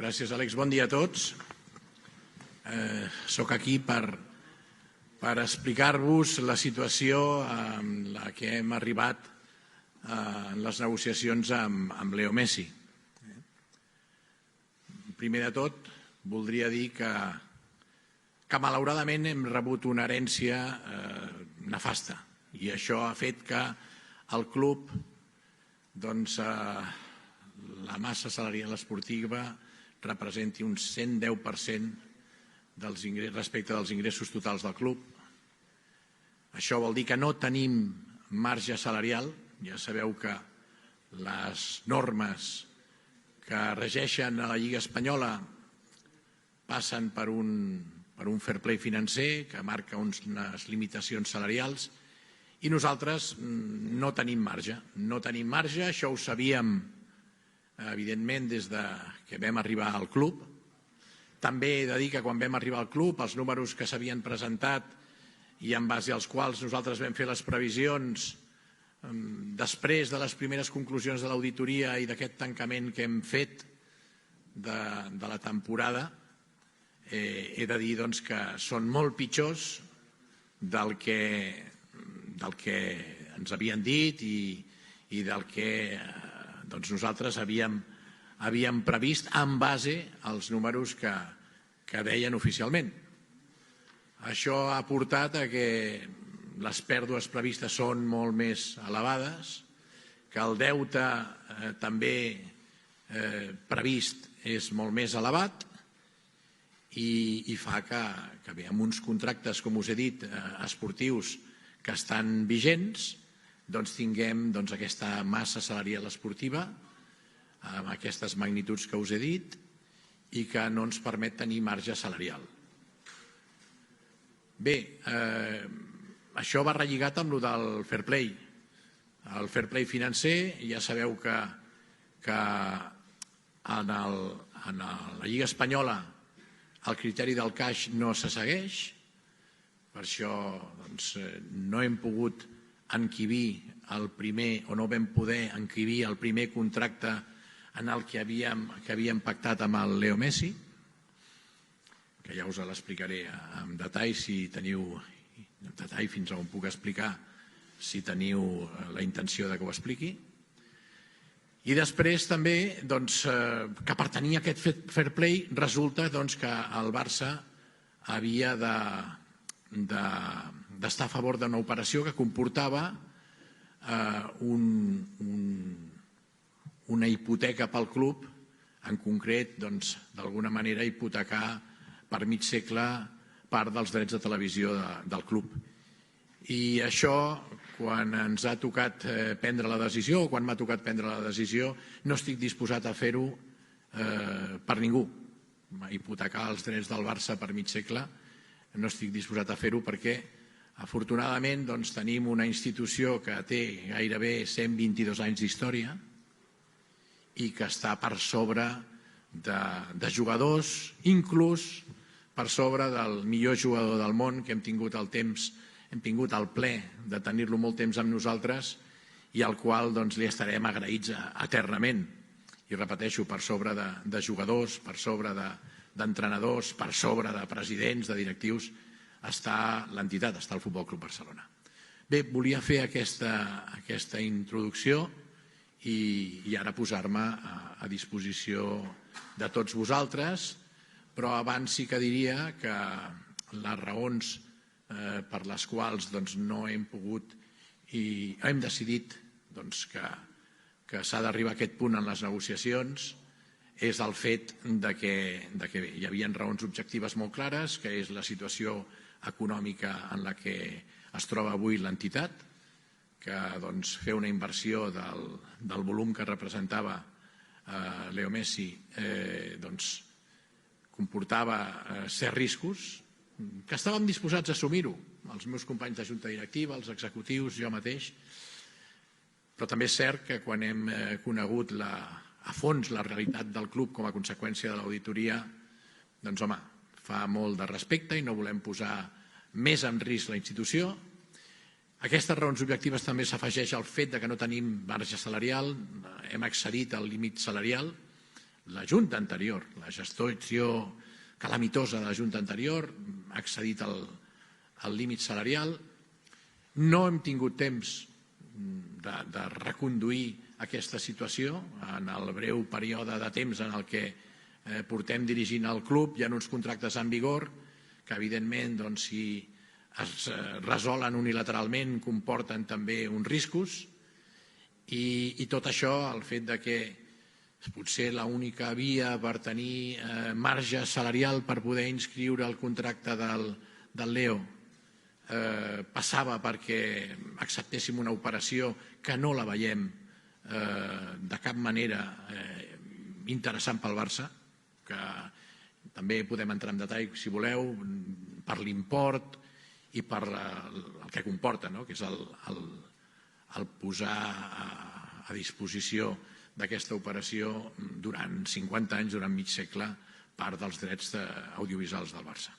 Gràcies, Àlex. Bon dia a tots. Soc aquí per explicar-vos la situació en la que hem arribat en les negociacions amb Leo Messi. Primer de tot, voldria dir que malauradament hem rebut una herència nefasta i això ha fet que el club, la massa salarial esportiva representi un 110% respecte dels ingressos totals del club. Això vol dir que no tenim marge salarial. Ja sabeu que les normes que regeixen a la Lliga Espanyola passen per un fair play financer que marca unes limitacions salarials i nosaltres no tenim marge. No tenim marge, això ho sabíem evidentment des que vam arribar al club. També he de dir que quan vam arribar al club els números que s'havien presentat i en base als quals nosaltres vam fer les previsions després de les primeres conclusions de l'auditoria i d'aquest tancament que hem fet de la temporada, he de dir que són molt pitjors del que ens havien dit i del que nosaltres havíem previst en base als números que deien oficialment. Això ha portat a que les pèrdues previstes són molt més elevades, que el deute també previst és molt més elevat i fa que amb uns contractes, com us he dit, esportius que estan vigents, tinguem aquesta massa salarial esportiva amb aquestes magnituds que us he dit i que no ens permet tenir marge salarial. Bé, això va relligat amb el del fair play. El fair play financer, ja sabeu que en la Lliga Espanyola el criteri del cash no se segueix, per això no hem pogut encabir o no vam poder encabir el primer contracte en el que havíem pactat amb el Leo Messi, que ja us l'explicaré en detall fins on puc explicar, si teniu la intenció que ho expliqui. I després també, que per tenir aquest fair play, resulta que el Barça havia d'estar a favor d'una operació que comportava una hipoteca pel club, en concret, d'alguna manera, hipotecar per mig segle part dels drets de televisió del club. I això, quan ens ha tocat prendre la decisió, o quan m'ha tocat prendre la decisió, no estic disposat a fer-ho per ningú. Hipotecar els drets del Barça per mig segle no estic disposat a fer-ho perquè, afortunadament, tenim una institució que té gairebé 122 anys d'història i que està per sobre de jugadors, inclús per sobre del millor jugador del món, que hem tingut el ple de tenir-lo molt temps amb nosaltres i al qual li estarem agraïts eternament. I repeteixo, per sobre de jugadors, per sobre d'entrenadors, per sobre de presidents, de directius, està l'entitat, està el Futbol Club Barcelona. Bé, volia fer aquesta introducció i ara posar-me a disposició de tots vosaltres, però abans sí que diria que les raons per les quals no hem pogut i hem decidit que s'ha d'arribar a aquest punt en les negociacions és el fet que hi havia raons objectives molt clares, que és la situació econòmica en la que es troba avui l'entitat, que fer una inversió del volum que representava Leo Messi comportava certs riscos, que estàvem disposats a assumir-ho, els meus companys de junta directiva, els executius, jo mateix, però també és cert que quan hem conegut a fons la realitat del club com a conseqüència de l'auditoria, doncs home, fa molt de respecte i no volem posar més en risc la institució. Aquestes raons objectives també s'afegeix al fet que no tenim marge salarial, hem excedit el límit salarial, la Junta anterior, la gestió calamitosa de la Junta anterior, ha excedit el límit salarial. No hem tingut temps de reconduir aquesta situació en el breu període de temps en el que portem dirigint el club. Hi ha uns contractes en vigor que, evidentment, si es resolen unilateralment, comporten també uns riscos, i tot això, el fet que potser l'única via per tenir marge salarial per poder inscriure el contracte del Leo passava perquè acceptéssim una operació que no la veiem de cap manera interessant pel Barça, que també podem entrar en detall, si voleu, per l'import i per el que comporta, que és el posar a disposició d'aquesta operació durant 50 anys, durant mig segle, part dels drets audiovisuals del Barça.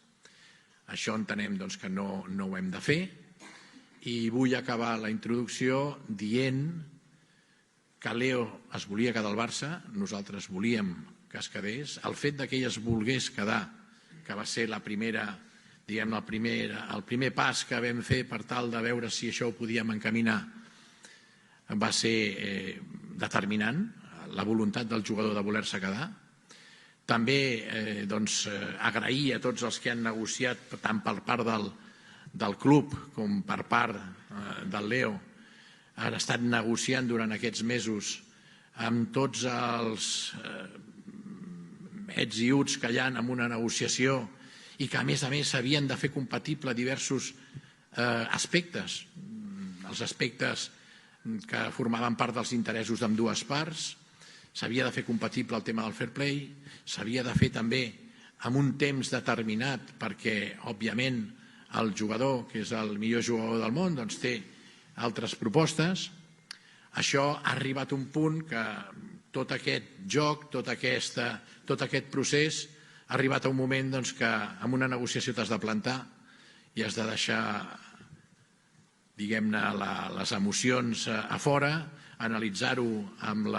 Això entenem que no ho hem de fer, i vull acabar la introducció dient que Leo es volia quedar al Barça, nosaltres volíem que es quedés. El fet que ell es volgués quedar, que va ser el primer pas que vam fer per tal de veure si això ho podíem encaminar, va ser determinant, la voluntat del jugador de voler-se quedar. També agrair a tots els que han negociat, tant per part del club com per part del Leo, han estat negociant durant aquests mesos amb tots els ets i uts que hi ha en una negociació, i que a més s'havien de fer compatible diversos aspectes, els aspectes que formaven part dels interessos d'ambdues parts. S'havia de fer compatible el tema del fair play, s'havia de fer també amb un temps determinat perquè, òbviament, el jugador, que és el millor jugador del món, té altres propostes. Això ha arribat a un punt que tot aquest joc, tot aquest procés, ha arribat a un moment que en una negociació t'has de plantar i has de deixar, diguem-ne, les emocions a fora, analitzar-ho amb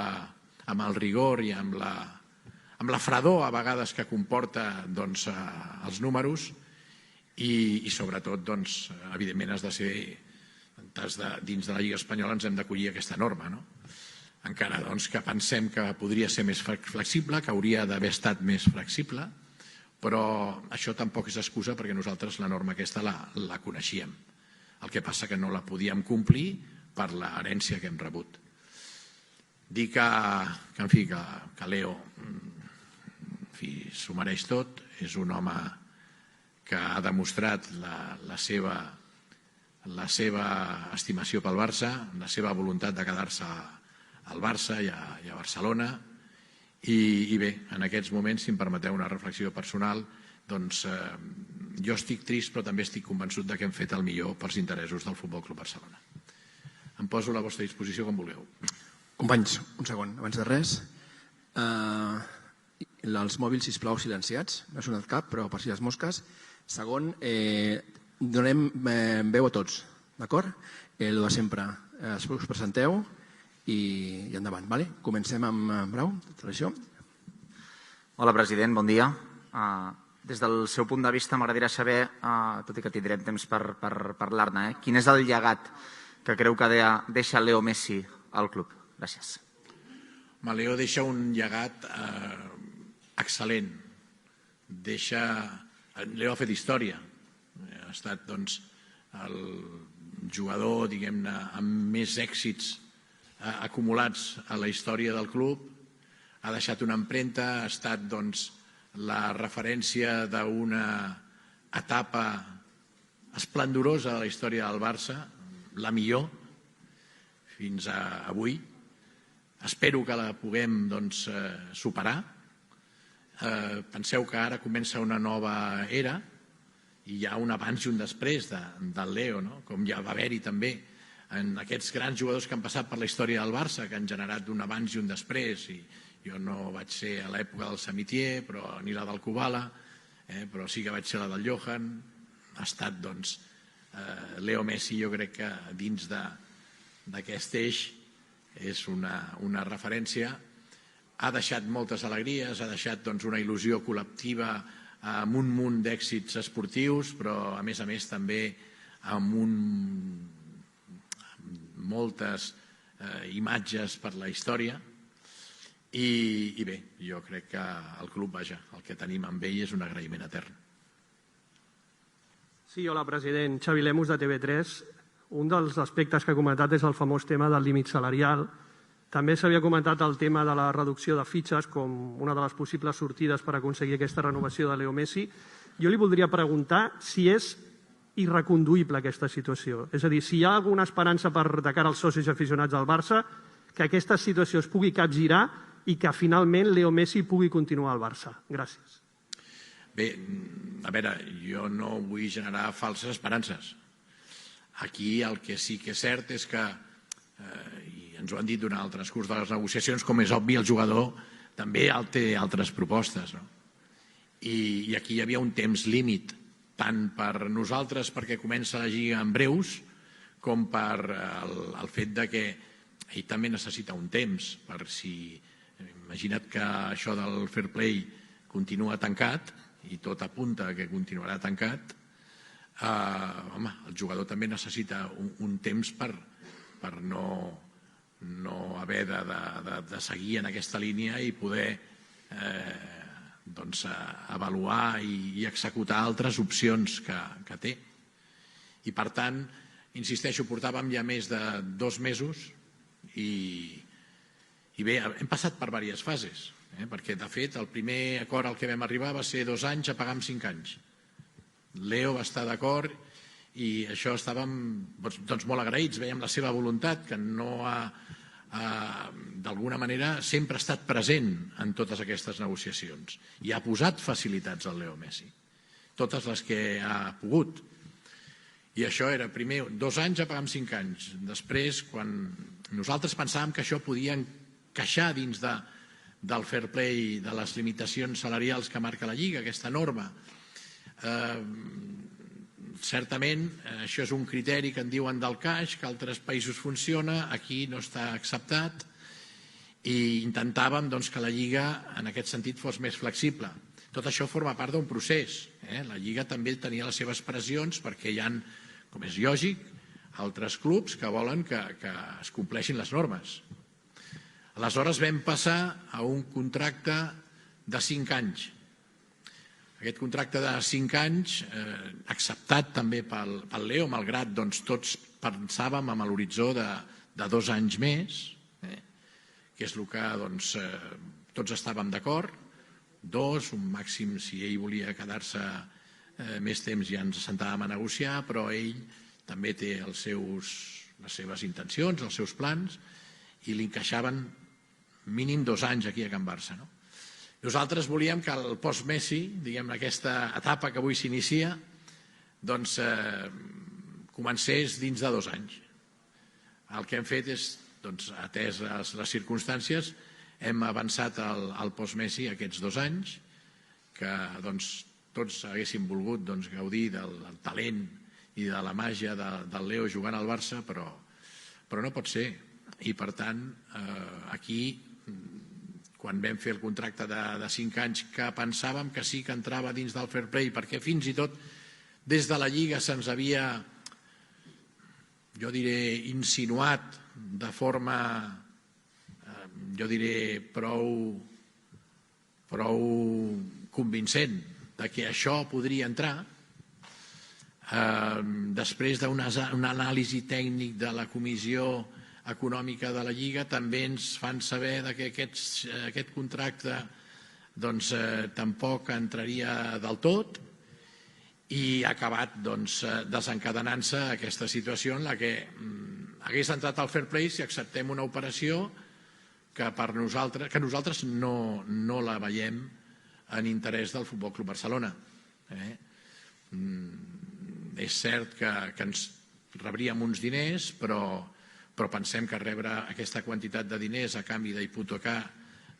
el rigor i amb la fredor a vegades que comporta els números, i sobretot, evidentment, has de ser, dins de la Lliga Espanyola ens hem d'acollir aquesta norma, encara que pensem que podria ser més flexible, que hauria d'haver estat més flexible, però això tampoc és excusa perquè nosaltres la norma aquesta la coneixíem. El que passa que no la podíem complir per l'herència que hem rebut. Dir que Leo s'ho mereix tot, és un home que ha demostrat la seva estimació pel Barça, la seva voluntat de quedar-se al Barça i a Barcelona, i bé, en aquests moments, si em permeteu una reflexió personal, jo estic trist però també estic convençut que hem fet el millor pels interessos del Futbol Club Barcelona. Em poso a la vostra disposició com vulgueu. Companys, un segon, abans de res. Els mòbils, sisplau, silenciats. No ha sonat cap, però per si les mosques. Segon, donem veu a tots, d'acord? El de sempre. Us presenteu i endavant. Comencem amb Brau, de Televisió. Hola, president, bon dia. Des del seu punt de vista m'agradaria saber, tot i que tindrem temps per parlar-ne, quin és el llegat que creu que deixa Leo Messi al club? Gràcies. Leo deixa un llegat excel·lent. Leo ha fet història. Ha estat el jugador, diguem-ne, amb més èxits acumulats a la història del club. Ha deixat una empremta, ha estat la referència d'una etapa esplendorosa de la història del Barça, la millor fins a avui. Espero que la puguem superar. Penseu que ara comença una nova era i hi ha un abans i un després del Leo, com ja va haver-hi també en aquests grans jugadors que han passat per la història del Barça, que han generat un abans i un després. Jo no vaig ser a l'època del Samitier ni la del Kubala, però sí que vaig ser la del Johan. Ha estat, Leo Messi, jo crec que dins d'aquest eix és una referència, ha deixat moltes alegries, ha deixat una il·lusió col·lectiva amb un munt d'èxits esportius, però a més també amb moltes imatges per la història. I bé, jo crec que el club, el que tenim amb ell és un agraïment etern. Sí, hola, president. Xavi Lemus, de TV3. Un dels aspectes que ha comentat és el famós tema del límit salarial. També s'havia comentat el tema de la reducció de fitxes com una de les possibles sortides per aconseguir aquesta renovació de Leo Messi. Jo li voldria preguntar si és irreconduïble aquesta situació. És a dir, si hi ha alguna esperança de cara als socis aficionats del Barça que aquesta situació es pugui capgirar i que finalment Leo Messi pugui continuar al Barça. Gràcies. Bé, a veure, jo no vull generar falses esperances. Aquí el que sí que és cert és que, i ens ho han dit durant el transcurs de les negociacions, com és obvi, el jugador també té altres propostes. I aquí hi havia un temps límit, tant per nosaltres perquè comença la Lliga en breus, com per el fet que ell també necessita un temps per si... Imagina't que això del fair play continua tancat, i tot apunta que continuarà tancat, home, el jugador també necessita un temps per no haver de seguir en aquesta línia i poder avaluar i executar altres opcions que té. I per tant, insisteixo, portàvem ja més de 2 mesos i bé, hem passat per diverses fases, perquè de fet el primer acord al que vam arribar va ser 2 anys a pagar amb 5 anys. Leo va estar d'acord i això estàvem molt agraïts, veiem la seva voluntat, que no ha, d'alguna manera, sempre ha estat present en totes aquestes negociacions i ha posat facilitats al Leo Messi, totes les que ha pogut. I això era primer 2 anys a pagar amb 5 anys. Després, quan nosaltres pensàvem que això podia encaixar dins del fair play, de les limitacions salarials que marca la Lliga, aquesta norma. Certament, això és un criteri que en diuen del caix, que a altres països funciona, aquí no està acceptat, i intentàvem que la Lliga en aquest sentit fos més flexible. Tot això forma part d'un procés. La Lliga també tenia les seves pressions perquè hi ha, com és lògic, altres clubs que volen que es compleixin les normes. Aleshores vam passar a un contracte de 5 anys. Aquest contracte de 5 anys, acceptat també pel Leo, malgrat tots pensàvem en l'horitzó de 2 anys més, que és el que tots estàvem d'acord, 2, un màxim, si ell volia quedar-se més temps ja ens sentàvem a negociar, però ell també té les seves intencions, els seus plans, i li encaixaven mínim 2 anys aquí a Can Barça. Nosaltres volíem que el post-Messi, diguem, aquesta etapa que avui s'inicia, comencés dins de 2 anys. El que hem fet és, atès les circumstàncies, hem avançat al post-Messi aquests 2 anys, que tots haguéssim volgut gaudir del talent i de la màgia del Leo jugant al Barça, però no pot ser. I per tant, aquí, quan vam fer el contracte de 5 anys, que pensàvem que sí que entrava dins del fair play, perquè fins i tot des de la Lliga se'ns havia, jo diré, insinuat de forma, jo diré, prou convincent de que això podria entrar. Després d'un anàlisi tècnic de la Comissió Econòmica de la Lliga també ens fan saber que aquest contracte tampoc entraria del tot i ha acabat desencadenant-se aquesta situació en la que hagués entrat al fair play si acceptem una operació que nosaltres no la veiem en interès del Futbol Club Barcelona. És cert que ens rebríem uns diners, però pensem que rebre aquesta quantitat de diners a canvi d'hipotecar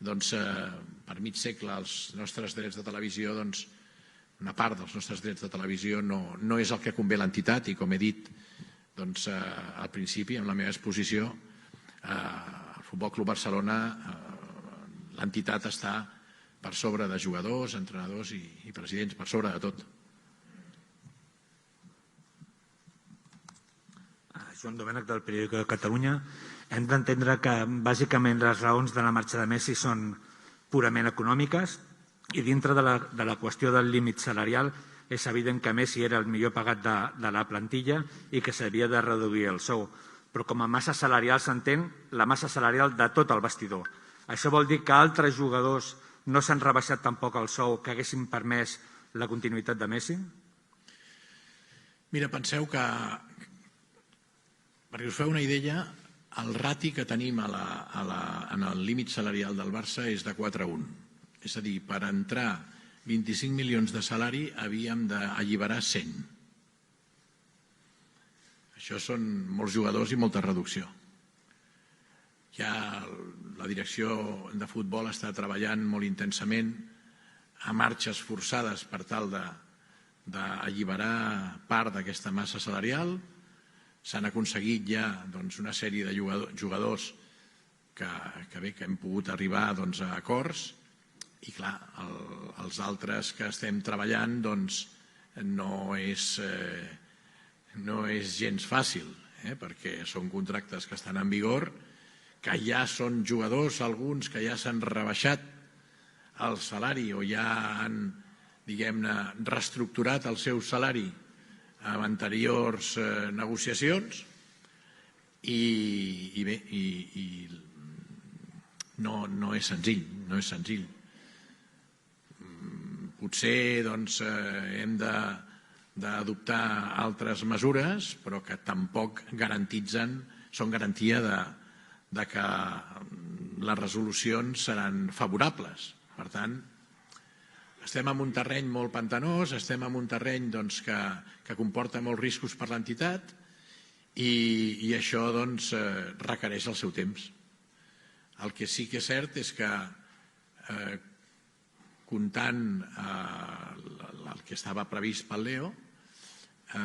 per mig segle els nostres drets de televisió, una part dels nostres drets de televisió no és el que convé a l'entitat, i com he dit al principi, en la meva exposició, el Futbol Club Barcelona, l'entitat està per sobre de jugadors, entrenadors i presidents, per sobre de tot. Joan Domènech, del Periòdico de Catalunya. Hem d'entendre que bàsicament les raons de la marxa de Messi són purament econòmiques i dintre de la qüestió del límit salarial és evident que Messi era el millor pagat de la plantilla i que s'havia de reduir el sou. Però com a massa salarial s'entén la massa salarial de tot el vestidor. Això vol dir que altres jugadors no s'han rebaixat tampoc el sou que haguessin permès la continuïtat de Messi? Mira, penseu que, perquè us feu una idea, el rati que tenim en el límit salarial del Barça és de 4-1. És a dir, per entrar 25 milions de salari havíem d'alliberar 100. Això són molts jugadors i molta reducció. Ja la direcció de futbol està treballant molt intensament a marxes forçades per tal d'alliberar part d'aquesta massa salarial. S'han aconseguit ja una sèrie de jugadors que hem pogut arribar a acords i, clar, els altres que estem treballant no és gens fàcil, perquè són contractes que estan en vigor, que ja són jugadors, alguns que ja s'han rebaixat el salari o ja han, diguem-ne, reestructurat el seu salari amb anteriors negociacions i bé, no és senzill, no és senzill. Potser hem d'adoptar altres mesures, però que tampoc són garantia de que les resolucions seran favorables. Per tant, estem en un terreny molt pantanós, estem en un terreny que comporta molts riscos per l'entitat i això requereix el seu temps. El que sí que és cert és que comptant el que estava previst pel Leo,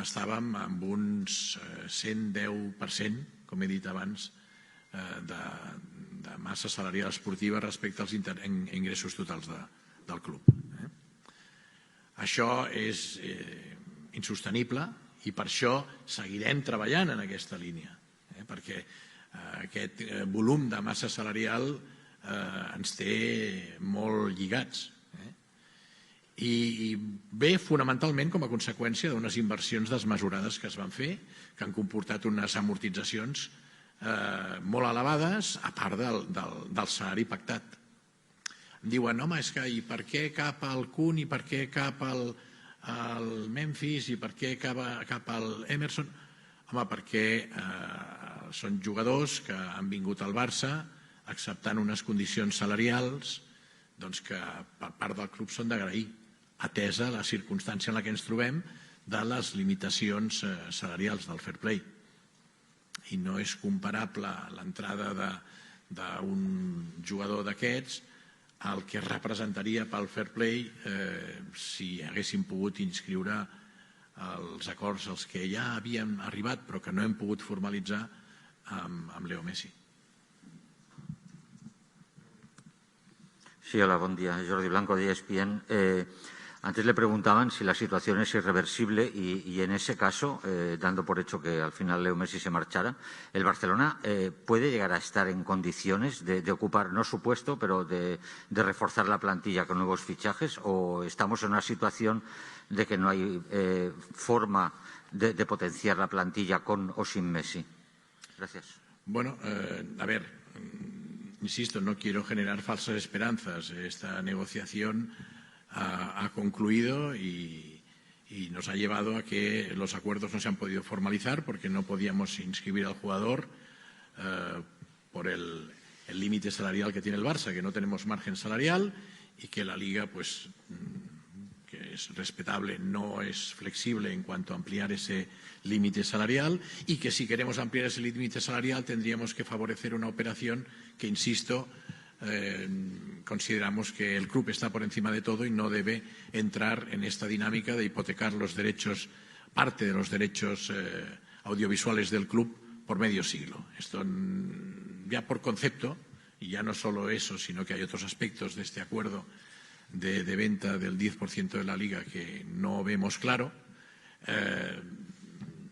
estàvem amb uns 110%, com he dit abans, de massa salarial esportiva respecte als ingressos totals del club. Això és insostenible i per això seguirem treballant en aquesta línia, perquè aquest volum de massa salarial ens té molt lligats i ve fonamentalment com a conseqüència d'unes inversions desmesurades que es van fer, que han comportat unes amortitzacions molt elevades, a part del salari pactat. Em diuen, home, és que i per què cap al Kun i per què cap al Memphis i per què cap al Emerson? Home, perquè són jugadors que han vingut al Barça acceptant unes condicions salarials que per part del club són d'agrair, atesa la circumstància en la que ens trobem de les limitacions salarials del fair play. I no és comparable l'entrada d'un jugador d'aquests al que representaria pel fair play si haguéssim pogut inscriure els acords als que ja havíem arribat però que no hem pogut formalitzar amb Leo Messi. Sí, hola, buen día. Jordi Blanco de ESPN. Antes le preguntaban si la situación es irreversible y en ese caso, dando por hecho que al final Leo Messi se marchara, ¿el Barcelona puede llegar a estar en condiciones de ocupar, no su puesto, pero de reforzar la plantilla con nuevos fichajes? ¿O estamos en una situación de que no hay forma de potenciar la plantilla con o sin Messi? Gracias. Bueno, a ver, insisto, no quiero generar falsas esperanzas. Esta negociación ha concluido y nos ha llevado a que los acuerdos no se han podido formalizar porque no podíamos inscribir al jugador por el límite salarial que tiene el Barça, que no tenemos margen salarial y que la Liga, pues, que es respetable, no es flexible en cuanto a ampliar ese límite salarial y que si queremos ampliar ese límite salarial tendríamos que favorecer una operación que, insisto, consideramos que el club está por encima de todo y no debe entrar en esta dinámica de hipotecar los derechos, parte de los derechos audiovisuales del club por medio siglo. Esto ya por concepto y ya no solo eso, sino que hay otros aspectos de este acuerdo de venta del 10% de la Liga que no vemos claro,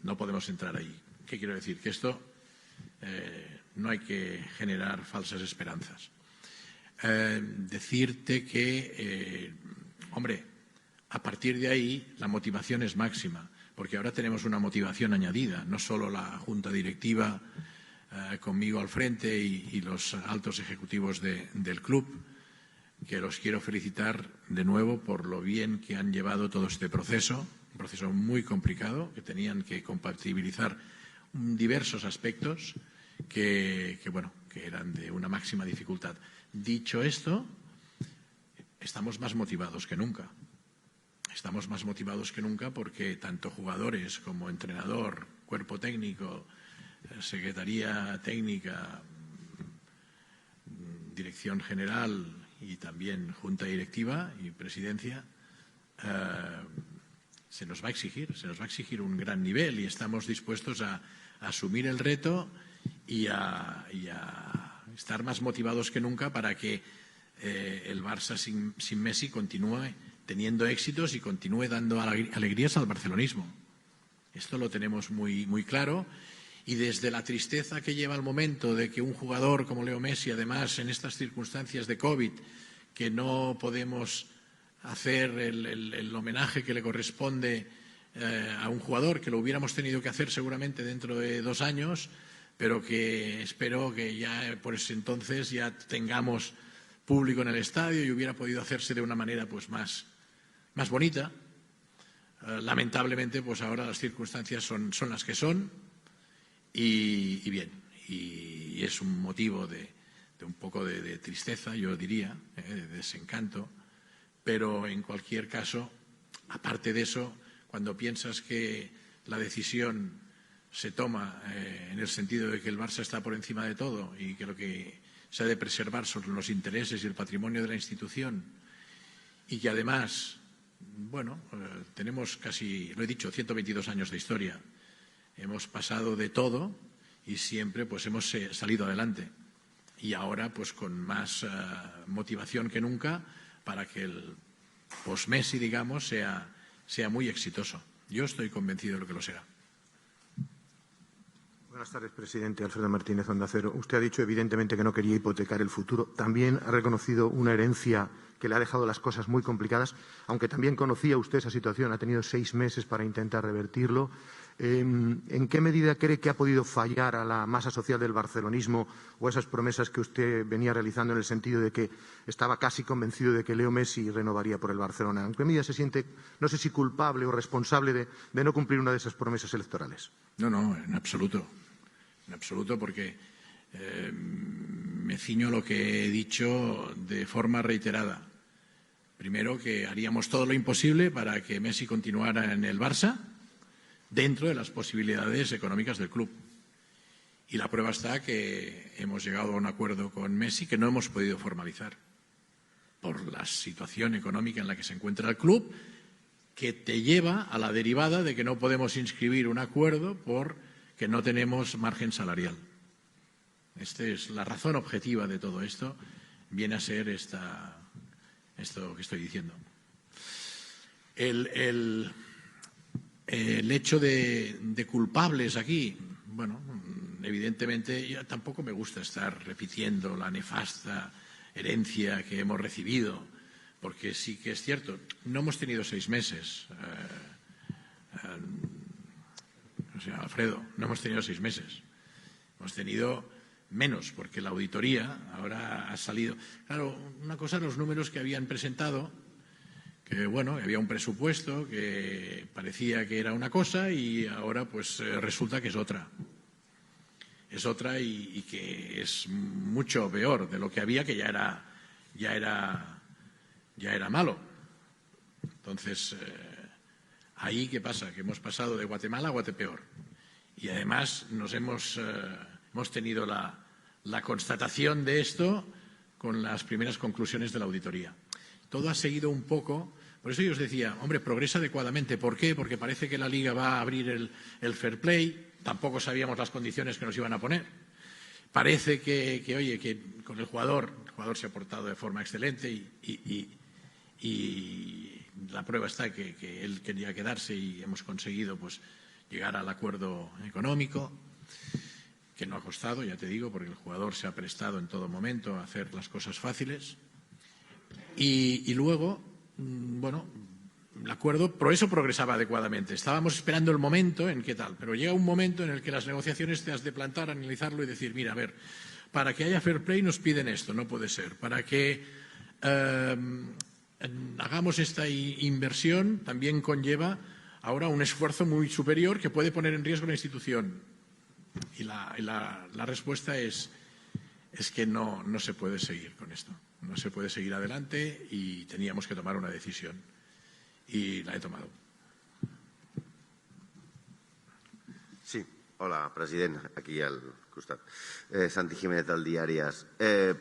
no podemos entrar ahí. ¿Qué quiero decir? Que esto no hay que generar falsas esperanzas. Decirte que, hombre, a partir de ahí la motivación es máxima, porque ahora tenemos una motivación añadida, no solo la Junta Directiva conmigo al frente y los altos ejecutivos del club, que los quiero felicitar de nuevo por lo bien que han llevado todo este proceso, un proceso muy complicado, que tenían que compatibilizar diversos aspectos que eran de una máxima dificultad. Dicho esto, estamos más motivados que nunca. Estamos más motivados que nunca porque tanto jugadores como entrenador, cuerpo técnico, secretaría técnica, dirección general y también junta directiva y presidencia, se nos va a exigir un gran nivel y estamos dispuestos a asumir el reto y a estar más motivados que nunca para que el Barça sin Messi continúe teniendo éxitos y continúe dando alegrías al barcelonismo. Esto lo tenemos muy, muy claro. Y desde la tristeza que lleva el momento de que un jugador como Leo Messi, además en estas circunstancias de COVID, que no podemos hacer el homenaje que le corresponde a un jugador, que lo hubiéramos tenido que hacer seguramente dentro de 2 años, pero que espero que ya por ese entonces ya tengamos público en el estadio y hubiera podido hacerse de una manera pues más bonita. Lamentablemente, pues ahora las circunstancias son las que son. Y bien, y es un motivo de un poco de tristeza, yo diría, de desencanto, pero en cualquier caso, aparte de eso, cuando piensas que la decisión se toma en el sentido de que el Barça está por encima de todo y que lo que se ha de preservar son los intereses y el patrimonio de la institución y que además, tenemos casi, lo he dicho, 122 años de historia. Hemos pasado de todo y siempre pues hemos salido adelante. Y ahora pues con más motivación que nunca para que el post-Messi, digamos, sea muy exitoso. Yo estoy convencido de lo que lo será. Buenas tardes, presidente. Alfredo Martínez, Onda Cero. Usted ha dicho evidentemente que no quería hipotecar el futuro. También ha reconocido una herencia que le ha dejado las cosas muy complicadas, aunque también conocía usted esa situación, ha tenido 6 meses para intentar revertirlo. ¿En qué medida cree que ha podido fallar a la masa social del barcelonismo o esas promesas que usted venía realizando en el sentido de que estaba casi convencido de que Leo Messi renovaría por el Barcelona? ¿En qué medida se siente, no sé si culpable o responsable de no cumplir una de esas promesas electorales? No, en absoluto. En absoluto, porque me ciño a lo que he dicho de forma reiterada. Primero, que haríamos todo lo imposible para que Messi continuara en el Barça dentro de las posibilidades económicas del club. Y la prueba está que hemos llegado a un acuerdo con Messi que no hemos podido formalizar por la situación económica en la que se encuentra el club, que te lleva a la derivada de que no podemos inscribir un acuerdo porque no tenemos margen salarial. Esta es la razón objetiva de todo esto, viene a ser esto que estoy diciendo. El hecho de culpables aquí, evidentemente ya tampoco me gusta estar repitiendo la nefasta herencia que hemos recibido, porque sí que es cierto, no hemos tenido 6 meses. Alfredo, no hemos tenido 6 meses. Hemos tenido menos, porque la auditoría ahora ha salido. Claro, una cosa, los números que habían presentado, que había un presupuesto que parecía que era una cosa y ahora pues resulta que es otra. Es otra y que es mucho peor de lo que había, que ya era malo. Entonces, ahí ¿qué pasa? Que hemos pasado de Guatemala a Guatepeor. Y además hemos tenido la constatación de esto con las primeras conclusiones de la auditoría. Todo ha seguido un poco. Por eso yo os decía, hombre, progresa adecuadamente. ¿Por qué? Porque parece que la Liga va a abrir el fair play. Tampoco sabíamos las condiciones que nos iban a poner. parece que con el jugador se ha portado de forma excelente y la prueba está que él quería quedarse y hemos conseguido pues llegar al acuerdo económico, que no ha costado, ya te digo, porque el jugador se ha prestado en todo momento a hacer las cosas fáciles. Y luego, bueno, el acuerdo, pero eso progresaba adecuadamente. Estábamos esperando el momento en que tal, pero llega un momento en el que las negociaciones te has de plantar, analizarlo y decir, mira, a ver, para que haya fair play nos piden esto, no puede ser. Para que hagamos esta inversión también conlleva ahora un esfuerzo muy superior que puede poner en riesgo la institución. Y la respuesta es que no se puede seguir con esto. No se puede seguir adelante y teníamos que tomar una decisión. Y la he tomado. Sí, hola, president, aquí al costat. Santi Jiménez del Diari As. Hi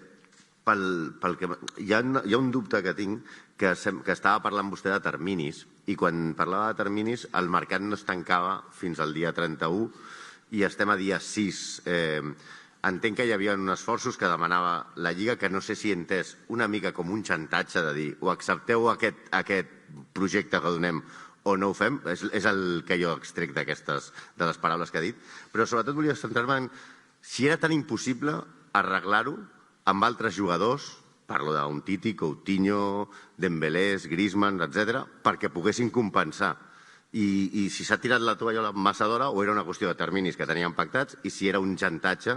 ha un dubte que tinc, que estava parlant vostè de terminis, i quan parlava de terminis el mercat no es tancava fins al dia 31 i estem a dia 6. Entenc que hi havia uns esforços que demanava la Lliga, que no sé si he entès una mica com un xantatge de dir o accepteu aquest projecte que donem o no ho fem. És el que jo extrec de les paraules que ha dit. Però sobretot volia centrar-me en si era tan impossible arreglar-ho amb altres jugadors, parlo d'un Titi, Coutinho, Dembélé, Griezmann, etc., perquè poguessin compensar. I si s'ha tirat la tovallola massa d'hora o era una qüestió de terminis que tenien pactats i si era un xantatge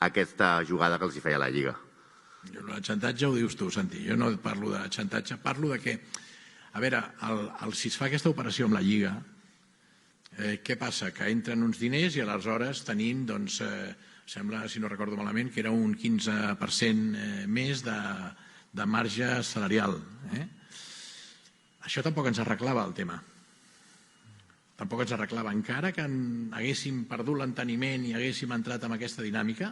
aquesta jugada que els hi feia la Lliga. El xantatge ho dius tu, Santi. Jo no parlo de xantatge, parlo de que, a veure, si es fa aquesta operació amb la Lliga, què passa? Que entren uns diners i aleshores tenim, doncs, sembla, si no recordo malament, que era un 15% més de marge salarial. Això tampoc ens arreglava el tema. Tampoc ens arreglava. Encara que haguéssim perdut l'enteniment i haguéssim entrat en aquesta dinàmica,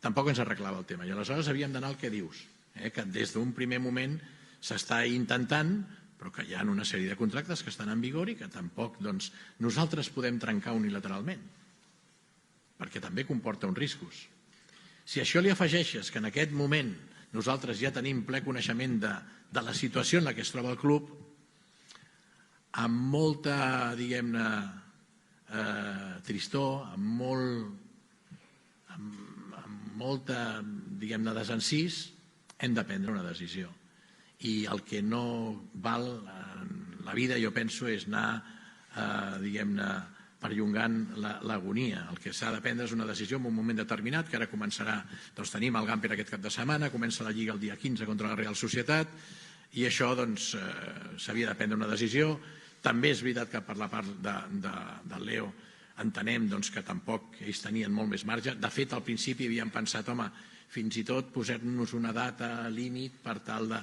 tampoc ens arreglava el tema. I aleshores havíem d'anar al que dius, que des d'un primer moment s'està intentant, però que hi ha una sèrie de contractes que estan en vigor i que tampoc nosaltres podem trencar unilateralment, perquè també comporta uns riscos. Si a això li afegeixes que en aquest moment nosaltres ja tenim ple coneixement de la situació en la que es troba el club, amb molta, diguem-ne, tristor, amb molta, diguem-ne, desencís, hem de prendre una decisió. I el que no val en la vida, jo penso, és anar, diguem-ne, perllongant l'agonia. El que s'ha de prendre és una decisió en un moment determinat, que ara començarà, doncs tenim el Gamper aquest cap de setmana, comença la Lliga el dia 15 contra la Real Societat, i això, doncs, s'havia de prendre una decisió. També és veritat que per la part del Leo entenem que tampoc ells tenien molt més marge. De fet, al principi havíem pensat, home, fins i tot posar-nos una data límit per tal de...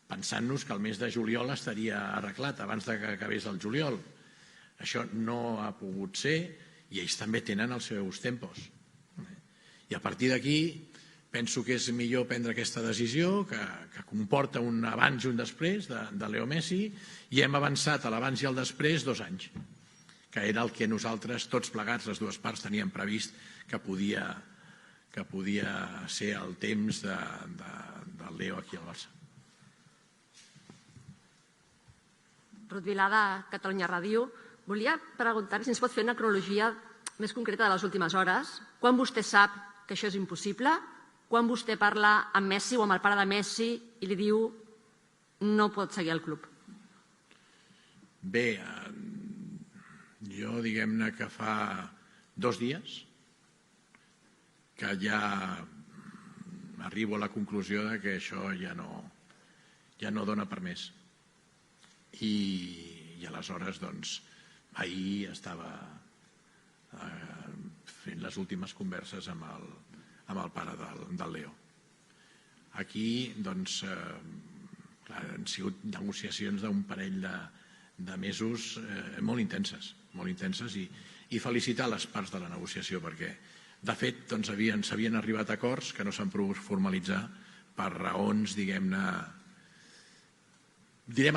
pensant-nos que el mes de juliol estaria arreglat abans que acabés el juliol. Això no ha pogut ser i ells també tenen els seus tempos. I a partir d'aquí penso que és millor prendre aquesta decisió que comporta un abans i un després de Leo Messi i hem avançat a l'abans i el després 2 anys, que era el que nosaltres tots plegats, les dues parts, teníem previst que podia ser el temps del Leo aquí al Barça. Ruth Vilà, de Catalunya Ràdio. Volia preguntar si ens pot fer una cronologia més concreta de les últimes hores. Quan vostè sap que això és impossible? Quan vostè parla amb Messi o amb el pare de Messi i li diu no pot seguir al club? Bé, jo diguem-ne que fa 2 dies que ja arribo a la conclusió que això ja no dona per més. I aleshores, doncs, ahir estava fent les últimes converses amb el pare del Leo. Aquí, doncs, han sigut negociacions d'un parell de mesos molt intenses i felicitar les parts de la negociació perquè, de fet, s'havien arribat a acords que no s'han pogut formalitzar per raons, direm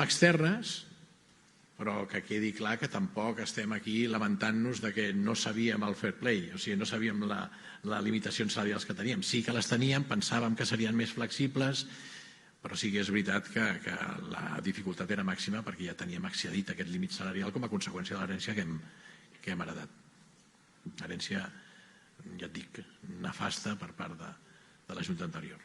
externes, però que quedi clar que tampoc estem aquí lamentant-nos de que no sabíem el fair play, o sigui, no sabíem les limitacions salarials que teníem. Sí que les teníem, pensàvem que serien més flexibles, però sí que és veritat que la dificultat era màxima perquè ja teníem accedit a aquest límit salarial com a conseqüència de l'herència que hem heretat. Herència, ja et dic, nefasta per part de la Junta anterior.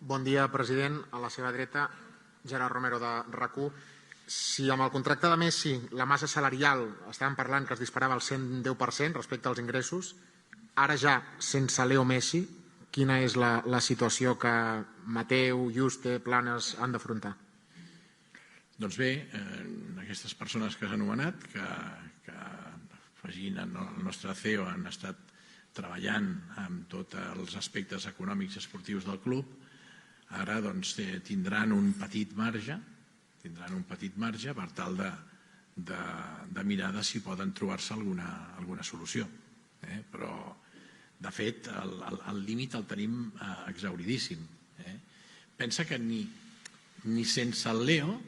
Bon dia, president. A la seva dreta, Gerard Romero de RAC1. Si amb el contracte de Messi la massa salarial estàvem parlant que es disparava al 110% respecte als ingressos, ara ja, sense Leo Messi, quina és la situació que Mateu, Juste, Planes han d'afrontar? Doncs bé, aquestes persones que has anomenat, que afegint el nostre CEO han estat treballant amb tots els aspectes econòmics i esportius del club, ara tindran un petit marge per tal de mirar si poden trobar-se alguna solució. Però, de fet, el límit el tenim exhauridíssim. Pensa que ni sense el Leo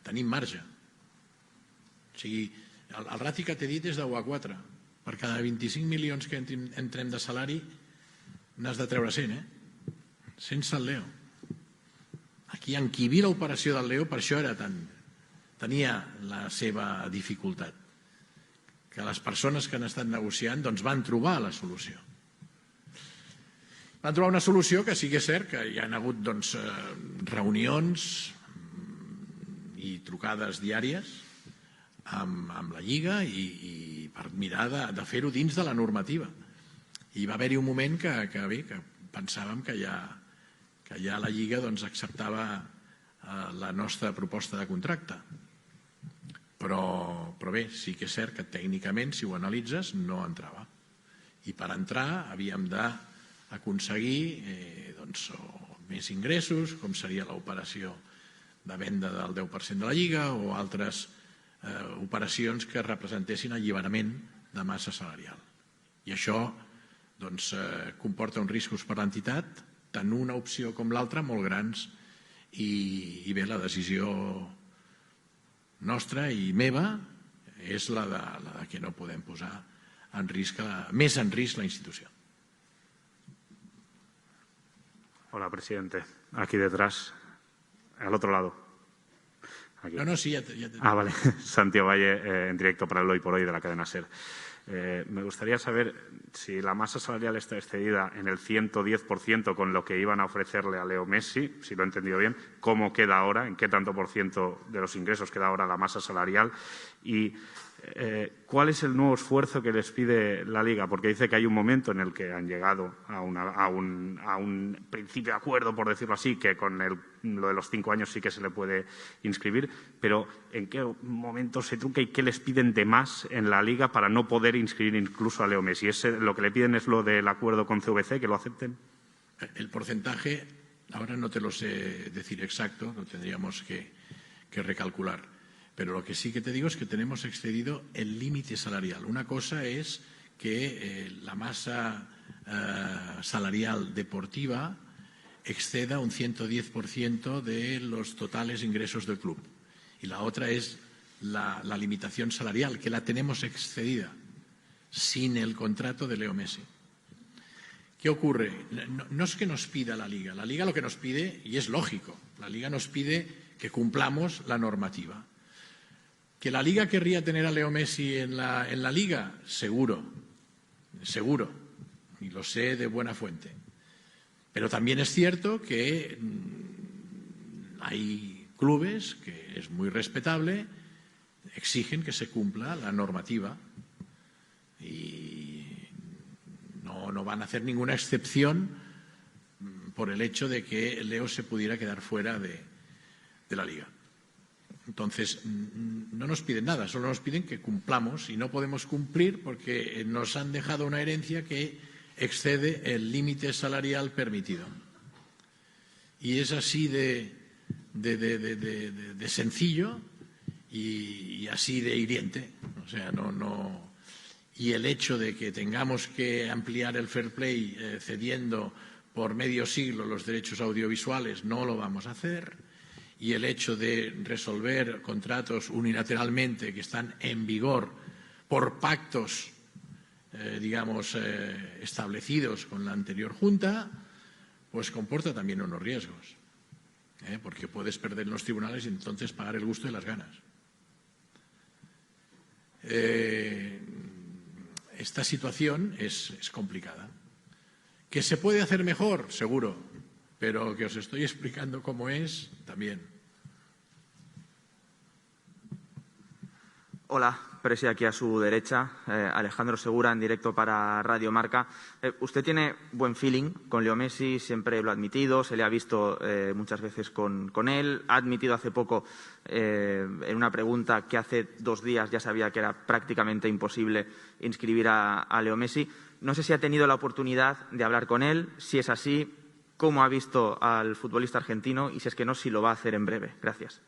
tenim marge. O sigui, el rati que t'he dit és de 1 a 4. Per cada 25 milions que entrem de salari n'has de treure 100, sense el Leo. Aquí encabir l'operació del Leo per això tenia la seva dificultat, que les persones que han estat negociant van trobar la solució. Van trobar una solució que sí que és cert que hi ha hagut reunions i trucades diàries amb la Lliga i per mirar de fer-ho dins de la normativa. I va haver-hi un moment que pensàvem que ja la Lliga acceptava la nostra proposta de contracte. Però bé, sí que és cert que tècnicament, si ho analitzes, no entrava. I per entrar havíem d'aconseguir més ingressos, com seria l'operació de venda del 10% de la Lliga o altres operacions que representessin alliberament de massa salarial. I això comporta uns riscos per l'entitat, tant una opció com l'altra, molt grans, i bé, la decisió nostra i meva és la de que no podem posar més en risc la institució. Hola, presidente. Aquí detrás, al otro lado. Aquí. No, sí, ya vale. Santiago Valle, en directo para el Hoy por Hoy de la cadena SER. Me gustaría saber si la masa salarial está excedida en el 110% con lo que iban a ofrecerle a Leo Messi, si lo he entendido bien, cómo queda ahora, en qué tanto por ciento de los ingresos queda ahora la masa salarial y cuál es el nuevo esfuerzo que les pide la Liga, porque dice que hay un momento en el que han llegado a un principio de acuerdo, por decirlo así, que con lo de los 5 años sí que se le puede inscribir, pero ¿en qué momento se trunca y qué les piden de más en la Liga para no poder inscribir incluso a Leo Messi? ¿Lo que le piden es lo del acuerdo con CVC, que lo acepten? El porcentaje, ahora no te lo sé decir exacto, lo tendríamos que recalcular. Pero lo que sí que te digo es que tenemos excedido el límite salarial. Una cosa es que la masa salarial deportiva exceda un 110% de los totales ingresos del club. Y la otra es la limitación salarial, que la tenemos excedida sin el contrato de Leo Messi. ¿Qué ocurre? No es que nos pida la Liga lo que nos pide, y es lógico, la Liga nos pide que cumplamos la normativa. ¿Que la Liga querría tener a Leo Messi en la Liga? Seguro, y lo sé de buena fuente. Pero también es cierto que hay clubes, que es muy respetable, exigen que se cumpla la normativa y no van a hacer ninguna excepción por el hecho de que Leo se pudiera quedar fuera de la Liga. Entonces, no nos piden nada, solo nos piden que cumplamos y no podemos cumplir porque nos han dejado una herencia que excede el límite salarial permitido. Y es así de sencillo y así de hiriente. O sea, y el hecho de que tengamos que ampliar el fair play cediendo por medio siglo los derechos audiovisuales, no lo vamos a hacer, y el hecho de resolver contratos unilateralmente que están en vigor por pactos, establecidos con la anterior Junta, pues comporta también unos riesgos, porque puedes perder en los tribunales y entonces pagar el gusto de las ganas. Esta situación es complicada. ¿Que se puede hacer mejor? Seguro, pero que os estoy explicando cómo es, también. Hola, Presi, aquí a su derecha, Alejandro Segura, en directo para Radio Marca. Usted tiene buen feeling con Leo Messi, siempre lo ha admitido, se le ha visto muchas veces con él. Ha admitido hace poco, en una pregunta, que hace 2 días ya sabía que era prácticamente imposible inscribir a Leo Messi. No sé si ha tenido la oportunidad de hablar con él, si es así, cómo ha visto al futbolista argentino y si es que no, si lo va a hacer en breve. Gracias.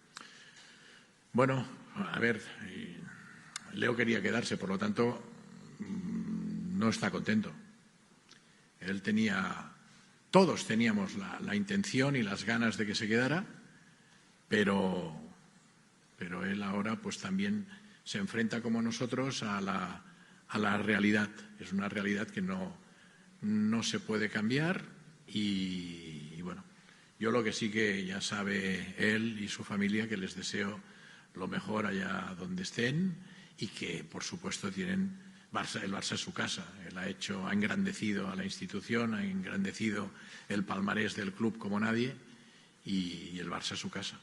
Bueno, a ver, Leo quería quedarse, por lo tanto, no está contento. Todos teníamos la intención y las ganas de que se quedara, pero él ahora pues también se enfrenta como nosotros a la realidad. Es una realidad que no se puede cambiar y bueno, yo lo que sí que ya sabe él y su familia, que les deseo lo mejor allá donde estén y que, por supuesto, tienen el Barça es su casa. Él ha engrandecido a la institución, ha engrandecido el palmarés del club como nadie y el Barça es su casa.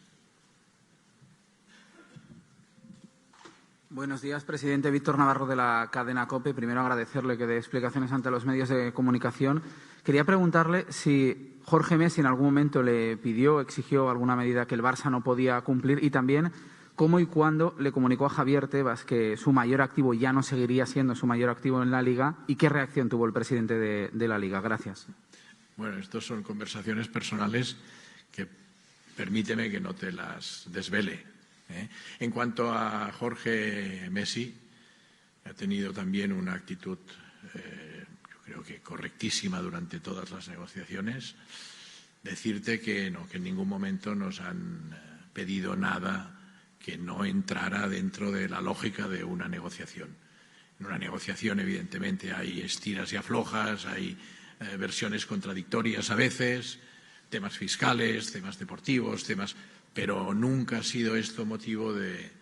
Buenos días, presidente. Víctor Navarro, de la cadena COPE. Primero, agradecerle que dé explicaciones ante los medios de comunicación. Quería preguntarle si Jorge Messi en algún momento le pidió, exigió alguna medida que el Barça no podía cumplir y también cómo y cuándo le comunicó a Javier Tebas que su mayor activo ya no seguiría siendo su mayor activo en la Liga y qué reacción tuvo el presidente de la Liga. Gracias. Bueno, estos son conversaciones personales que permíteme que no te las desvele. En cuanto a Jorge Messi, ha tenido también una actitud, yo creo que correctísima durante todas las negociaciones. Decirte que no, que en ningún momento nos han pedido nada que no entrara dentro de la lógica de una negociación. En una negociación, evidentemente, hay estiras y aflojas, hay versiones contradictorias a veces, temas fiscales, temas deportivos, pero nunca ha sido esto motivo de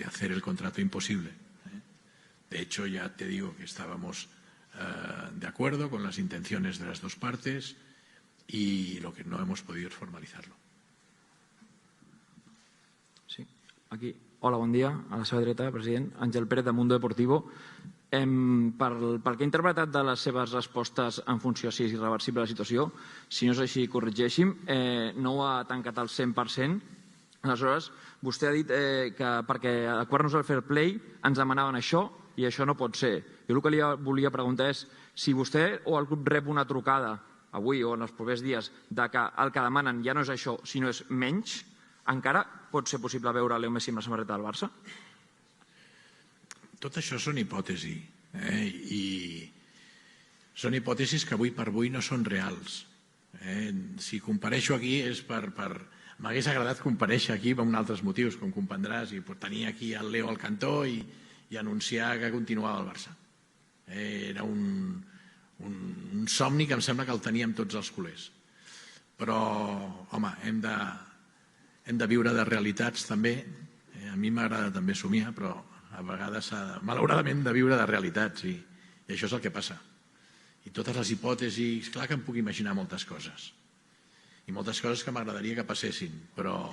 hacer el contrato imposible. De hecho, ya te digo que estábamos de acuerdo con las intenciones de las dos partes y lo que no hemos podido es formalizarlo. Sí, aquí. Hola, bon dia. A la seva dreta, president. Àngel Pérez, de Mundo Deportivo. Pel que he interpretat de les seves respostes en funció si és irreversible la situació, si no és així, corregeixi'm, no ho ha tancat al 100%. Aleshores, vostè ha dit que perquè adequar-nos al fair play ens demanaven això i això no pot ser. Jo el que li volia preguntar és si vostè o el club rep una trucada avui o en els propers dies de que el que demanen ja no és això, sinó és menys, encara pot ser possible veure Leo Messi amb la samarreta del Barça? Tot això són hipòtesis, i són hipòtesis que avui per avui no són reals. Si compareixo aquí és per... M'hagués agradat comparèixer aquí per uns altres motius, com comprendràs, i tenir aquí el Leo al cantó i anunciar que continuava el Barça. Era un somni que em sembla que el teníem tots els culers. Però, home, hem de viure de realitats també. A mi m'agrada també somiar, però a vegades malauradament de viure de realitats i això és el que passa. I totes les hipòtesis, clar que em puc imaginar moltes coses i moltes coses que m'agradaria que passessin, però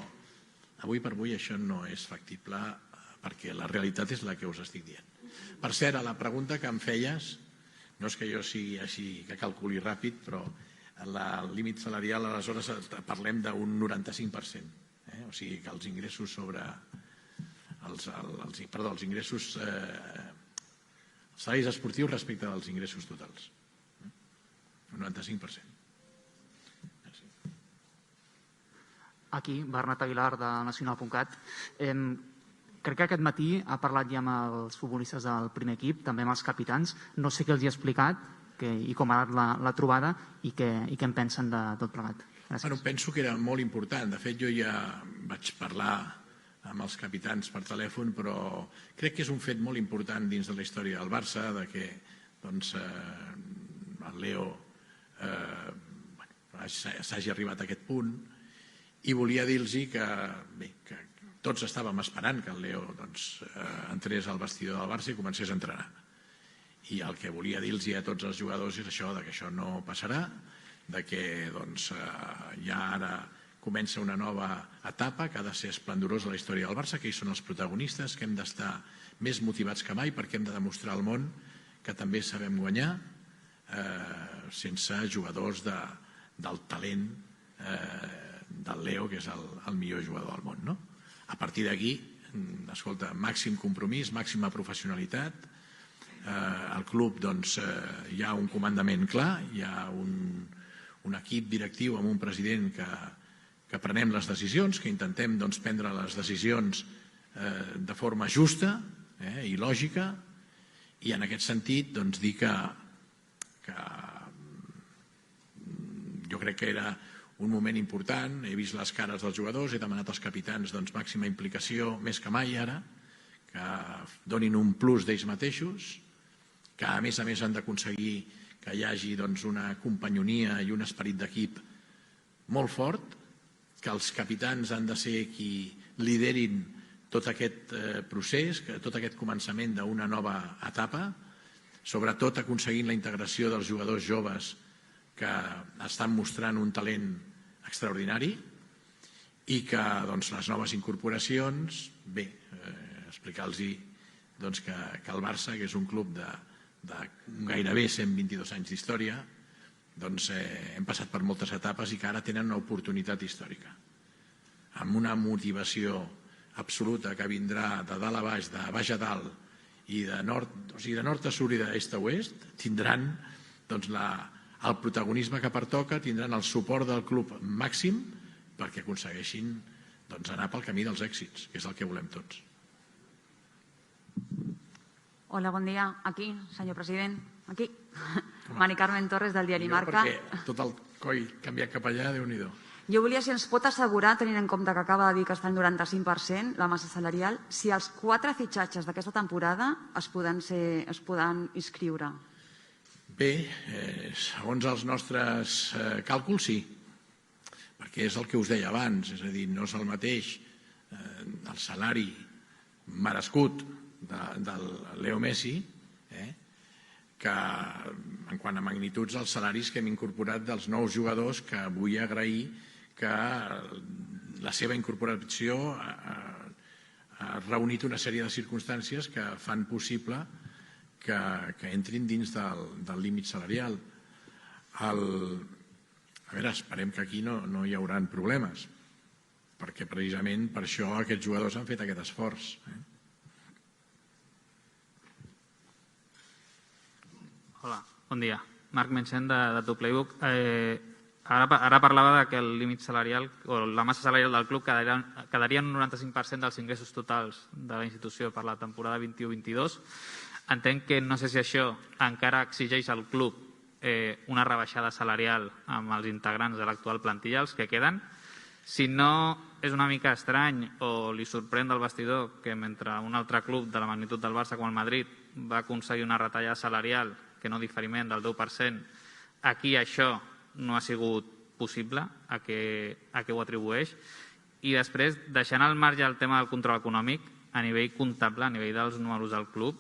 avui per avui això no és factible perquè la realitat és la que us estic dient. Per cert, a la pregunta que em feies, no és que jo sigui així que calculi ràpid, però el límit salarial aleshores parlem d'un 95%, o sigui que els ingressos sobre els ingressos els salaris esportius respecte als ingressos totals. Un 95%. Aquí, Bernat Aguilar, de Nacional.cat. Crec que aquest matí ha parlat ja amb els futbolistes del primer equip, també amb els capitans. No sé què els hi ha explicat, i com ha anat la trobada i què en pensen de tot plegat. Gràcies. Penso que era molt important. De fet, jo ja vaig parlar amb els capitans per telèfon, però crec que és un fet molt important dins de la història del Barça, de que el Leo s'hagi arribat a aquest punt, i volia dir-los que tots estàvem esperant que el Leo entrés al vestidor del Barça i comencés a entrenar. I el que volia dir-los a tots els jugadors és això, que això no passarà, que ja ara comença una nova etapa que ha de ser esplendorosa a la història del Barça, que ells són els protagonistes, que hem d'estar més motivats que mai perquè hem de demostrar al món que també sabem guanyar sense jugadors del talent del Leo, que és el millor jugador del món. A partir d'aquí, escolta, màxim compromís, màxima professionalitat. Al club hi ha un comandament clar, hi ha un equip directiu amb un president que prenem les decisions, que intentem prendre les decisions de forma justa i lògica, i en aquest sentit dir que jo crec que era un moment important. He vist les cares dels jugadors, he demanat als capitans màxima implicació, més que mai ara, que donin un plus d'ells mateixos, que a més han d'aconseguir que hi hagi una companyonia i un esperit d'equip molt fort, que els capitans han de ser qui liderin tot aquest procés, tot aquest començament d'una nova etapa, sobretot aconseguint la integració dels jugadors joves que estan mostrant un talent extraordinari, i que les noves incorporacions, explicar-los que el Barça, que és un club de gairebé 122 anys d'història, hem passat per moltes etapes i que ara tenen una oportunitat històrica. Amb una motivació absoluta que vindrà de dalt a baix, de baix a dalt i de nord a sud i d'est a oest, tindran el protagonisme que pertoca, tindran el suport del club màxim perquè aconsegueixin anar pel camí dels èxits, que és el que volem tots. Hola, bon dia. Aquí, senyor president. Aquí. Mari Carmen Torres, del diari Marca. Perquè tot el coll canviat cap allà, Déu-n'hi-do. Jo volia, si ens pot assegurar, tenint en compte que acaba de dir que està en 95% la massa salarial, si els 4 fitxatges d'aquesta temporada es poden inscriure. Bé, segons els nostres càlculs, sí. Perquè és el que us deia abans, és a dir, no és el mateix el salari merescut del Leo Messi, que en quant a magnituds els salaris que hem incorporat dels nous jugadors, que vull agrair que la seva incorporació ha reunit una sèrie de circumstàncies que fan possible que entrin dins del límit salarial. A veure, esperem que aquí no hi haurà problemes, perquè precisament per això aquests jugadors han fet aquest esforç. Hola, bon dia. Marc Menchen, de Tu Playbook. Ara parlava que el límit salarial o la massa salarial del club quedaria en un 95% dels ingressos totals de la institució per la temporada 21-22. Entenc que no sé si això encara exigeix al club una rebaixada salarial amb els integrants de l'actual plantilla, els que queden. Si no, és una mica estrany o li sorprèn del vestidor que mentre un altre club de la magnitud del Barça com el Madrid va aconseguir una retallada salarial que no diferiment del 10%, aquí això no ha sigut possible, a què ho atribueix. I després, deixant al marge el tema del control econòmic, a nivell comptable, a nivell dels números del club,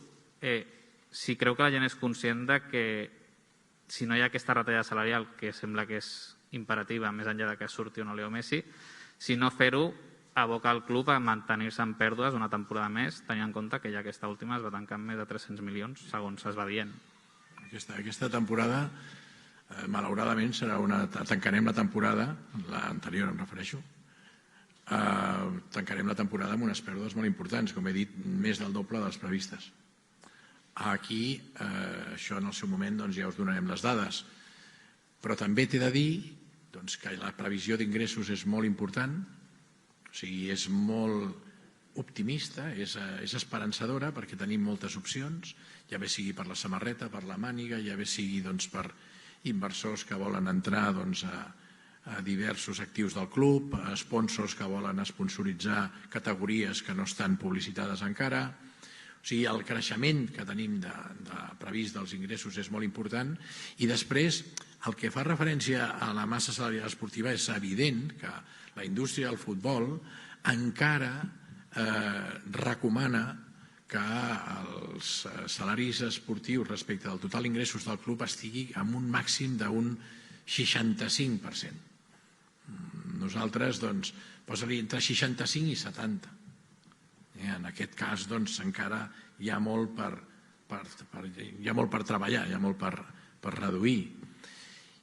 si creu que la gent és conscient que si no hi ha aquesta retallada salarial, que sembla que és imperativa, més enllà que surti o no Leo Messi, si no fer-ho aboca el club a mantenir-se en pèrdues una temporada més, tenint en compte que ja aquesta última es va tancar amb més de 300 milions, segons es va dient. Aquesta temporada, malauradament, tancarem la temporada, l'anterior em refereixo, tancarem la temporada amb unes pèrdues molt importants, com he dit, més del doble de les previstes. Aquí, això en el seu moment ja us donarem les dades, però també t'he de dir que la previsió d'ingressos és molt important, o sigui, és molt optimista, és esperançadora perquè tenim moltes opcions, ja bé sigui per la samarreta, per la màniga, ja bé sigui per inversors que volen entrar a diversos actius del club, sponsors que volen sponsoritzar categories que no estan publicitades encara. O sigui, el creixement que tenim previst dels ingressos és molt important i després el que fa referència a la massa salarial esportiva és evident que la indústria del futbol encara recomana que els salaris esportius respecte del total ingressos del club estigui en un màxim d'un 65%. Nosaltres, posa-li entre 65 i 70. En aquest cas, encara hi ha molt per treballar, hi ha molt per reduir.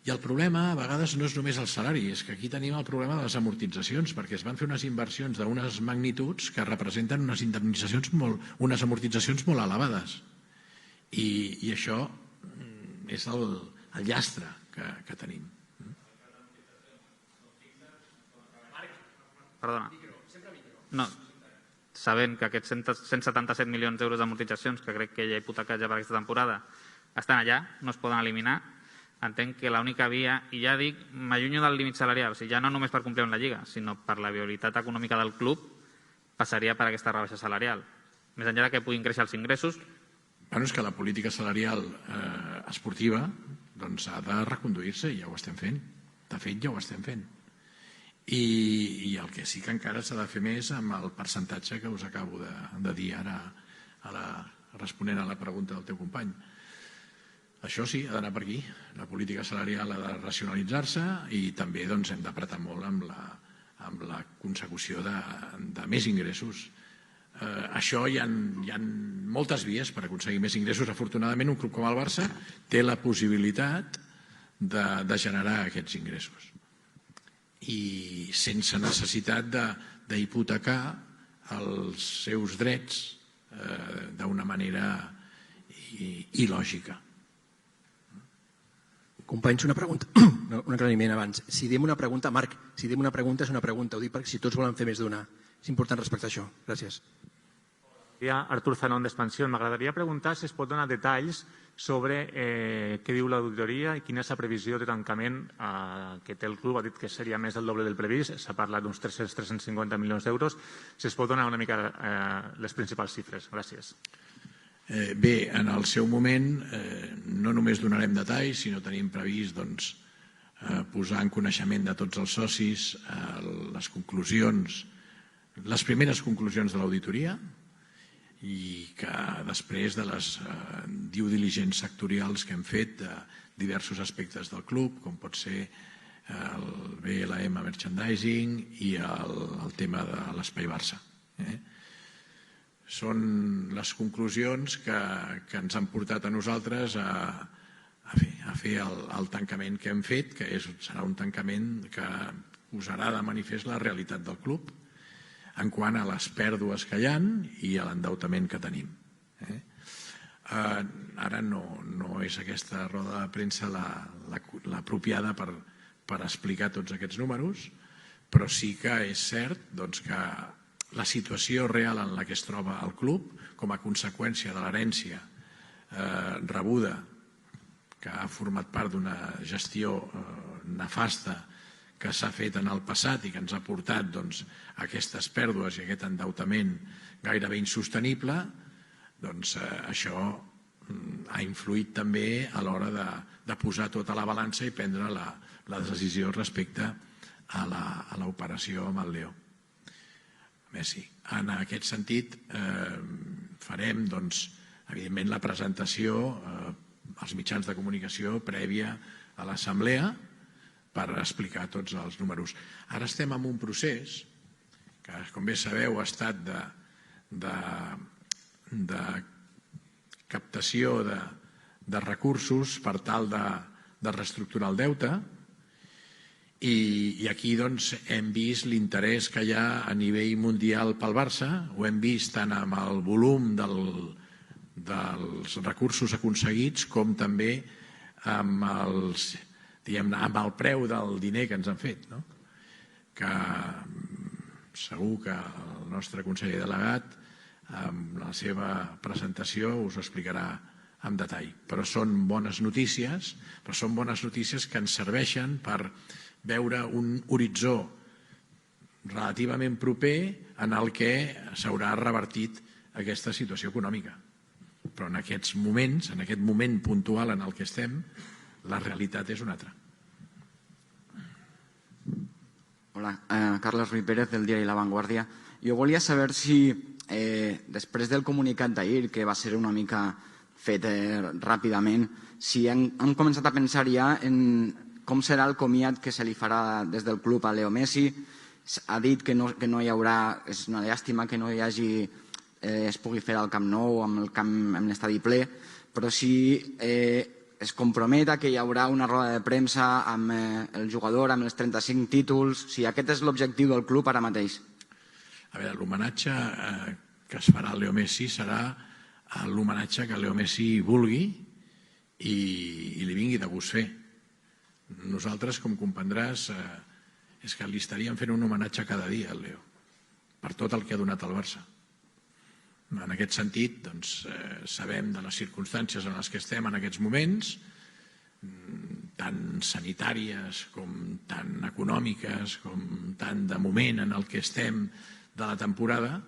I el problema, a vegades, no és només el salari, és que aquí tenim el problema de les amortitzacions, perquè es van fer unes inversions d'unes magnituds que representen unes indemnitzacions, unes amortitzacions molt elevades. I això és el llastre que tenim. Perdona. No, sabent que aquests 177 milions d'euros d'amortitzacions que crec que hi ha hipotecats ja per aquesta temporada estan allà, no es poden eliminar, entenc que l'única via, i ja dic, m'allunyo del límit salarial, o sigui, ja no només per complir amb la Lliga, sinó per la viabilitat econòmica del club, passaria per aquesta rebaixa salarial. Més enllà que puguin créixer els ingressos. És que la política salarial esportiva ha de reconduir-se i ja ho estem fent. De fet, ja ho estem fent. I el que sí que encara s'ha de fer més amb el percentatge que us acabo de dir ara responent a la pregunta del teu company. Això sí, ha d'anar per aquí. La política salarial ha de racionalitzar-se i també hem d'apretar molt amb la consecució de més ingressos. Això hi ha moltes vies per aconseguir més ingressos. Afortunadament, un club com el Barça té la possibilitat de generar aquests ingressos i sense necessitat d'hipotecar els seus drets d'una manera il·lògica. Companys, una pregunta, un aclariment abans. Si diem una pregunta, Marc, si diem una pregunta és una pregunta, ho dic perquè si tots volen fer més d'una. És important respectar això. Gràcies. Artur Zanón d'Expansión. M'agradaria preguntar si es pot donar detalls sobre què diu l'auditoria i quina és la previsió de tancament que té el club. Ha dit que seria més del doble del previst, s'ha parlat d'uns 350 milions d'euros. Si es pot donar una mica les principals xifres. Gràcies. Bé, en el seu moment no només donarem detalls, sinó tenim previst posar en coneixement de tots els socis les conclusions, les primeres conclusions de l'auditoria i que després de les due diligence sectorials que hem fet de diversos aspectes del club, com pot ser el BLM Merchandising i el tema de l'Espai Barça. Són les conclusions que ens han portat a nosaltres a fer el tancament que hem fet, que serà un tancament que posarà de manifest la realitat del club en quant a les pèrdues que hi ha i a l'endeutament que tenim. Ara no és aquesta roda de premsa l'apropiada per explicar tots aquests números, però sí que és cert que la situació real en la que es troba el club, com a conseqüència de l'herència rebuda, que ha format part d'una gestió nefasta que s'ha fet en el passat i que ens ha portat aquestes pèrdues i aquest endeutament gairebé insostenible, això ha influït també a l'hora de posar tota la balança i prendre la decisió respecte a l'operació amb el Leo Messi. En aquest sentit, farem, evidentment, la presentació als mitjans de comunicació prèvia a l'assemblea per explicar tots els números. Ara estem en un procés que, com bé sabeu, ha estat de captació de recursos per tal de reestructurar el deute i aquí hem vist l'interès que hi ha a nivell mundial pel Barça, ho hem vist tant amb el volum dels recursos aconseguits com també amb el preu del diner que ens han fet, que segur que el nostre conseller delegat amb la seva presentació us ho explicarà en detall. Però són bones notícies, que ens serveixen per veure un horitzó relativament proper en el que s'haurà revertit aquesta situació econòmica. Però en aquests moments, en aquest moment puntual en el que estem, la realitat és una altra. Hola, Carles Ruiz Pérez, del diari La Vanguardia. Jo volia saber si, després del comunicat d'ahir, que va ser una mica fet ràpidament, si han començat a pensar ja en com serà el comiat que se li farà des del club a Leo Messi. Ha dit que no hi haurà, és una llàstima que no hi hagi, es pugui fer al Camp Nou, amb l'estadi ple, però si es compromet que hi haurà una roda de premsa amb el jugador, amb els 35 títols, si aquest és l'objectiu del club ara mateix. A veure, l'homenatge que es farà a Leo Messi serà l'homenatge que Leo Messi vulgui i li vingui de gust fer. Nosaltres, com comprendràs, és que li estaríem fent un homenatge cada dia al Leo, per tot el que ha donat al Barça. En aquest sentit, doncs, sabem de les circumstàncies en les que estem en aquests moments, tant sanitàries com tan econòmiques, com tant de moment en el que estem de la temporada,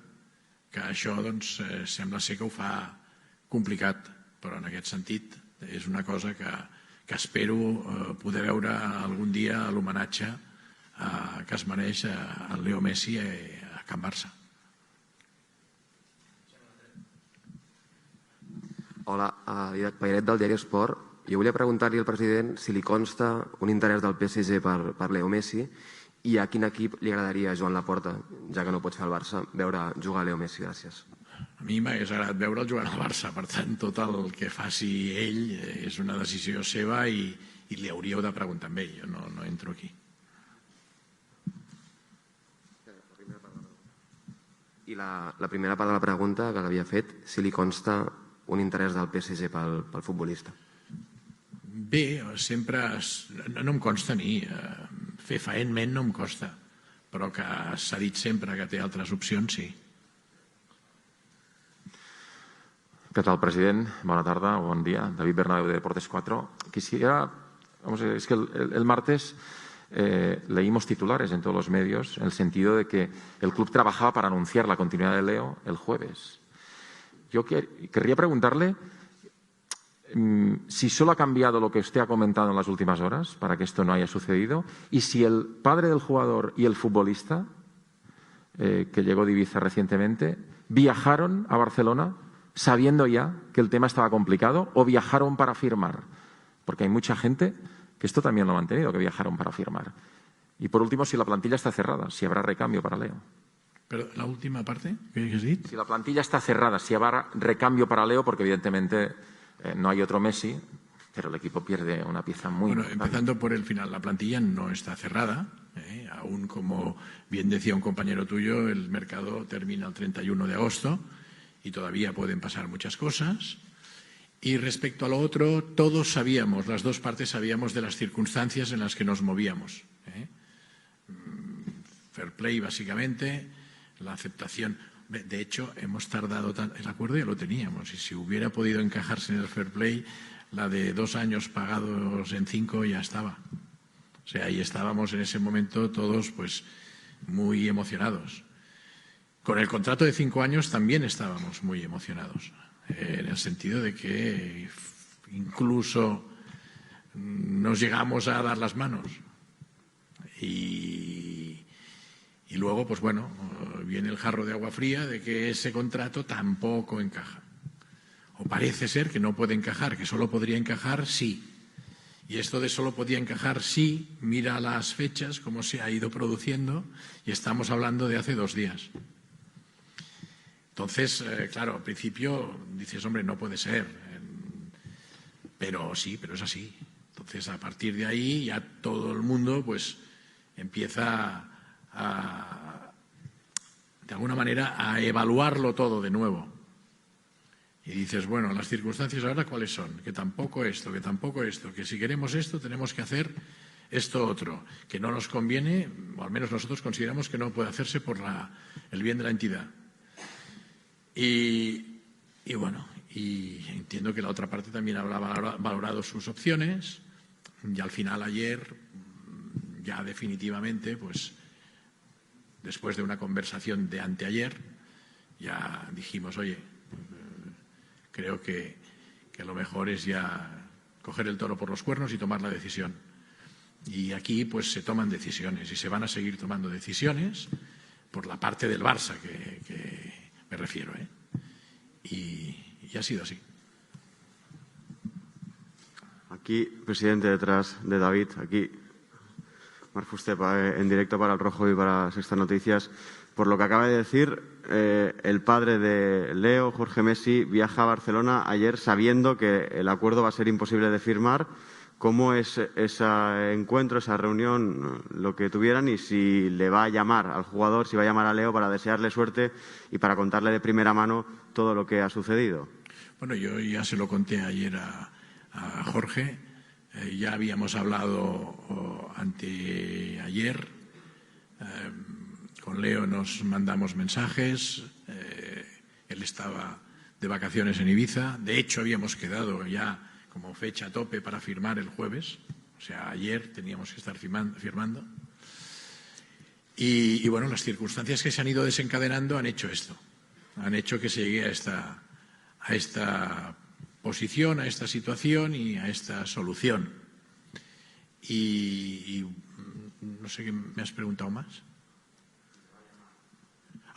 que això doncs, sembla ser que ho fa complicat, però en aquest sentit és una cosa que espero poder veure algun dia l'homenatge que es mereix al Leo Messi a Can Barça. Hola, Pairet del diari Esport. Jo volia preguntar-li al president si li consta un interès del PSG per Leo Messi i a quin equip li agradaria a Joan Laporta, ja que no pot fer el Barça, veure jugar a Leo Messi. Gràcies. A mi m'hagués agradat veure'l jugant al Barça, per tant, tot el que faci ell és una decisió seva i li hauríeu de preguntar amb ell, jo no entro aquí. I la primera part de la pregunta que l'havia fet, si li consta un interès del PSG pel futbolista. Bé, sempre no em consta a mi, fefaentment no em costa, però que s'ha dit sempre que té altres opcions, sí. ¿Qué tal, president? Buena tarde, buen día. David Bernabeu de Deportes 4. Quisiera, es que el martes leímos titulares en todos los medios en el sentido de que el club trabajaba para anunciar la continuidad de Leo el jueves. Yo querría preguntarle si solo ha cambiado lo que usted ha comentado en las últimas horas para que esto no haya sucedido y si el padre del jugador y el futbolista, que llegó de Ibiza recientemente, viajaron a Barcelona sabiendo ya que el tema estaba complicado o viajaron para firmar. Porque hay mucha gente que esto también lo ha mantenido, que viajaron para firmar. Y por último, si la plantilla está cerrada, si habrá recambio para Leo. Pero la última parte, ¿qué has dicho? Si la plantilla está cerrada, si habrá recambio para Leo, porque evidentemente no hay otro Messi, pero el equipo pierde una pieza muy importante. Empezando por el final, la plantilla no está cerrada. Aún, como bien decía un compañero tuyo, el mercado termina el 31 de agosto y todavía pueden pasar muchas cosas. Y respecto a lo otro, todos sabíamos, las dos partes sabíamos de las circunstancias en las que nos movíamos. Fair play, básicamente, la aceptación. De hecho, hemos tardado tanto. El acuerdo ya lo teníamos y si hubiera podido encajarse en el fair play, la de 2 años pagados en 5 ya estaba. O sea, ahí estábamos en ese momento todos pues muy emocionados. Con el contrato de 5 años también estábamos muy emocionados, en el sentido de que incluso nos llegamos a dar las manos. Y luego, pues bueno, viene el jarro de agua fría de que ese contrato tampoco encaja. O parece ser que no puede encajar, que solo podría encajar sí. Y esto de solo podía encajar sí, mira las fechas, cómo se ha ido produciendo, y estamos hablando de hace 2 días. Entonces, claro, al principio dices, hombre, no puede ser. Pero sí, pero es así. Entonces, a partir de ahí ya todo el mundo pues empieza de alguna manera a evaluarlo todo de nuevo. Y dices, bueno, las circunstancias ahora ¿cuáles son? Que tampoco esto, que si queremos esto tenemos que hacer esto otro, que no nos conviene, o al menos nosotros consideramos que no puede hacerse por el bien de la entidad. Y bueno, y entiendo que la otra parte también habrá valorado sus opciones y al final ayer, ya definitivamente, pues después de una conversación de anteayer, ya dijimos, oye, creo que lo mejor es ya coger el toro por los cuernos y tomar la decisión. Y aquí pues se toman decisiones y se van a seguir tomando decisiones por la parte del Barça, que me refiero, y ha sido así. Aquí, presidente, detrás de David, aquí, Marc Fuster, en directo para El Rojo y para Sexta Noticias. Por lo que acaba de decir, el padre de Leo, Jorge Messi, viaja a Barcelona ayer sabiendo que el acuerdo va a ser imposible de firmar. ¿Cómo es ese encuentro, esa reunión, lo que tuvieran, y si le va a llamar al jugador, si va a llamar a Leo para desearle suerte y para contarle de primera mano todo lo que ha sucedido? Bueno, yo ya se lo conté ayer a Jorge, ya habíamos hablado anteayer, con Leo nos mandamos mensajes, él estaba de vacaciones en Ibiza, de hecho habíamos quedado ya como fecha a tope para firmar el jueves, o sea, ayer teníamos que estar firmando. Y bueno, las circunstancias que se han ido desencadenando han hecho esto, han hecho que se llegue a esta posición, a esta situación y a esta solución. Y no sé qué me has preguntado más.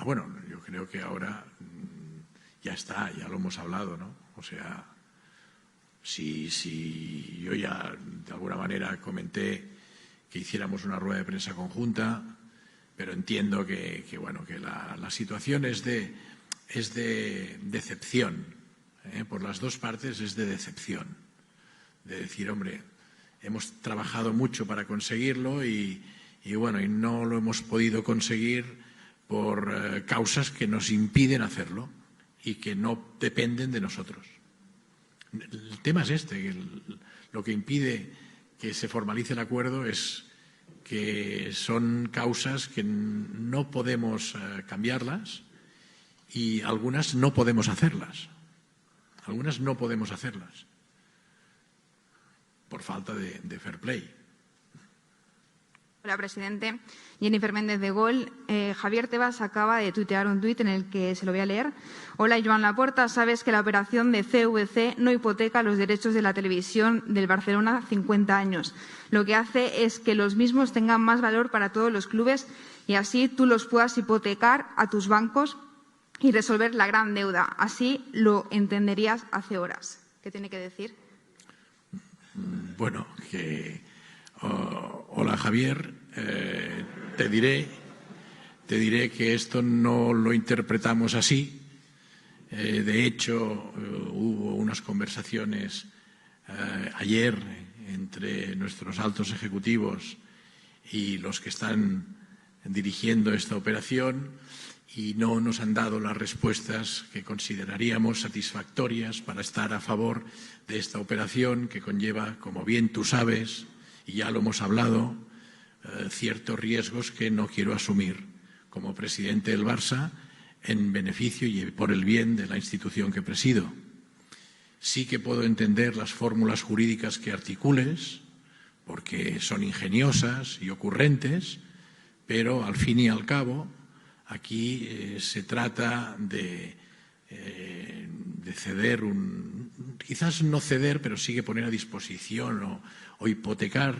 Bueno, yo creo que ahora ya está, ya lo hemos hablado, ¿no? O sea, si yo ya de alguna manera comenté que hiciéramos una rueda de prensa conjunta, pero entiendo que la situación es de decepción, por las dos partes es de decepción, de decir, hombre, hemos trabajado mucho para conseguirlo y no lo hemos podido conseguir por causas que nos impiden hacerlo y que no dependen de nosotros. El tema es que lo que impide que se formalice el acuerdo es que son causas que no podemos cambiarlas y algunas no podemos hacerlas. Algunas no podemos hacerlas por falta de fair play. Hola, presidente. Jennifer Méndez de Gol. Javier Tebas acaba de tuitear un tuit en el que se lo voy a leer. Hola, Joan Laporta. Sabes que la operación de CVC no hipoteca los derechos de la televisión del Barcelona 50 años. Lo que hace es que los mismos tengan más valor para todos los clubes y así tú los puedas hipotecar a tus bancos y resolver la gran deuda. Así lo entenderías hace horas. ¿Qué tiene que decir? Bueno, hola Javier, te diré que esto no lo interpretamos así. De hecho, hubo unas conversaciones ayer entre nuestros altos ejecutivos y los que están dirigiendo esta operación y no nos han dado las respuestas que consideraríamos satisfactorias para estar a favor de esta operación que conlleva, como bien tú sabes, y ya lo hemos hablado, ciertos riesgos que no quiero asumir como presidente del Barça en beneficio y por el bien de la institución que presido. Sí que puedo entender las fórmulas jurídicas que articules, porque son ingeniosas y ocurrentes, pero al fin y al cabo aquí se trata de ceder quizás no ceder, pero sí que poner a disposición o hipotecar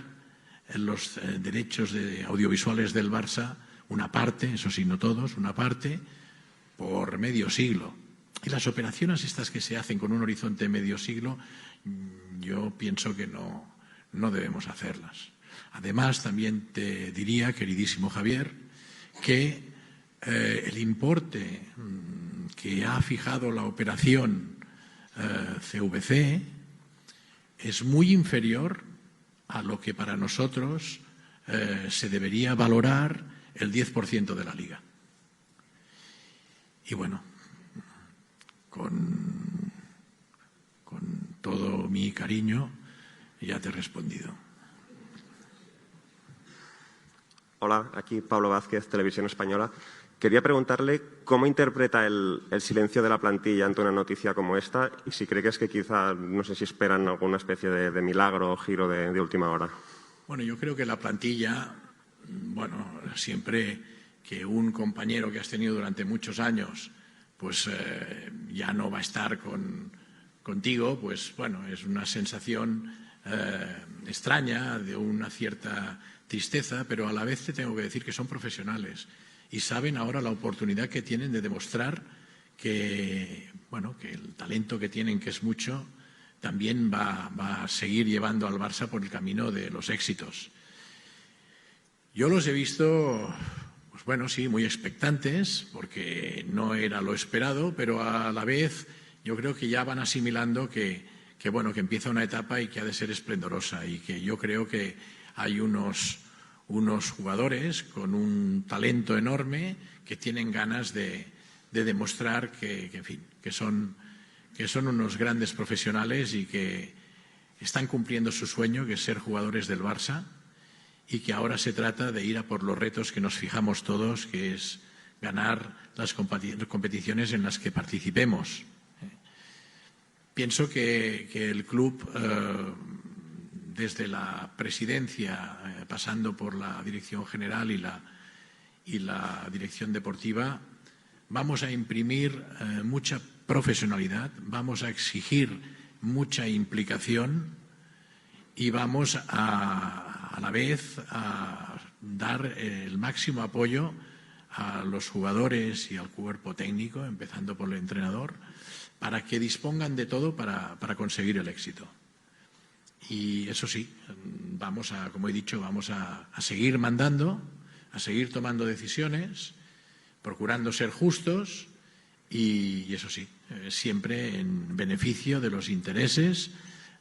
los derechos audiovisuales del Barça, una parte, eso sí, no todos, una parte, por medio siglo. Y las operaciones estas que se hacen con un horizonte de medio siglo, yo pienso que no debemos hacerlas. Además, también te diría, queridísimo Javier, que el importe que ha fijado la operación CVC es muy inferior a lo que para nosotros se debería valorar el 10% de la Liga. Y bueno, con todo mi cariño ya te he respondido. Hola, aquí Pablo Vázquez, Televisión Española. Quería preguntarle cómo interpreta el silencio de la plantilla ante una noticia como esta y si cree que es que quizá, no sé si esperan alguna especie de milagro o giro de última hora. Bueno, yo creo que la plantilla, siempre que un compañero que has tenido durante muchos años, pues ya no va a estar contigo, pues bueno, es una sensación extraña, de una cierta tristeza, pero a la vez te tengo que decir que son profesionales y saben ahora la oportunidad que tienen de demostrar que el talento que tienen, que es mucho, también va a seguir llevando al Barça por el camino de los éxitos. Yo los he visto, muy expectantes, porque no era lo esperado, pero a la vez yo creo que ya van asimilando que empieza una etapa y que ha de ser esplendorosa, y que yo creo que hay unos jugadores con un talento enorme que tienen ganas de demostrar que son unos grandes profesionales y que están cumpliendo su sueño, que es ser jugadores del Barça, y que ahora se trata de ir a por los retos que nos fijamos todos, que es ganar las competiciones en las que participemos. Pienso que el club, desde la presidencia, pasando por la dirección general y la dirección deportiva, vamos a imprimir mucha profesionalidad, vamos a exigir mucha implicación y vamos a la vez a dar el máximo apoyo a los jugadores y al cuerpo técnico, empezando por el entrenador, para que dispongan de todo para conseguir el éxito. Y eso sí, como he dicho, vamos a seguir mandando, a seguir tomando decisiones, procurando ser justos y eso sí, siempre en beneficio de los intereses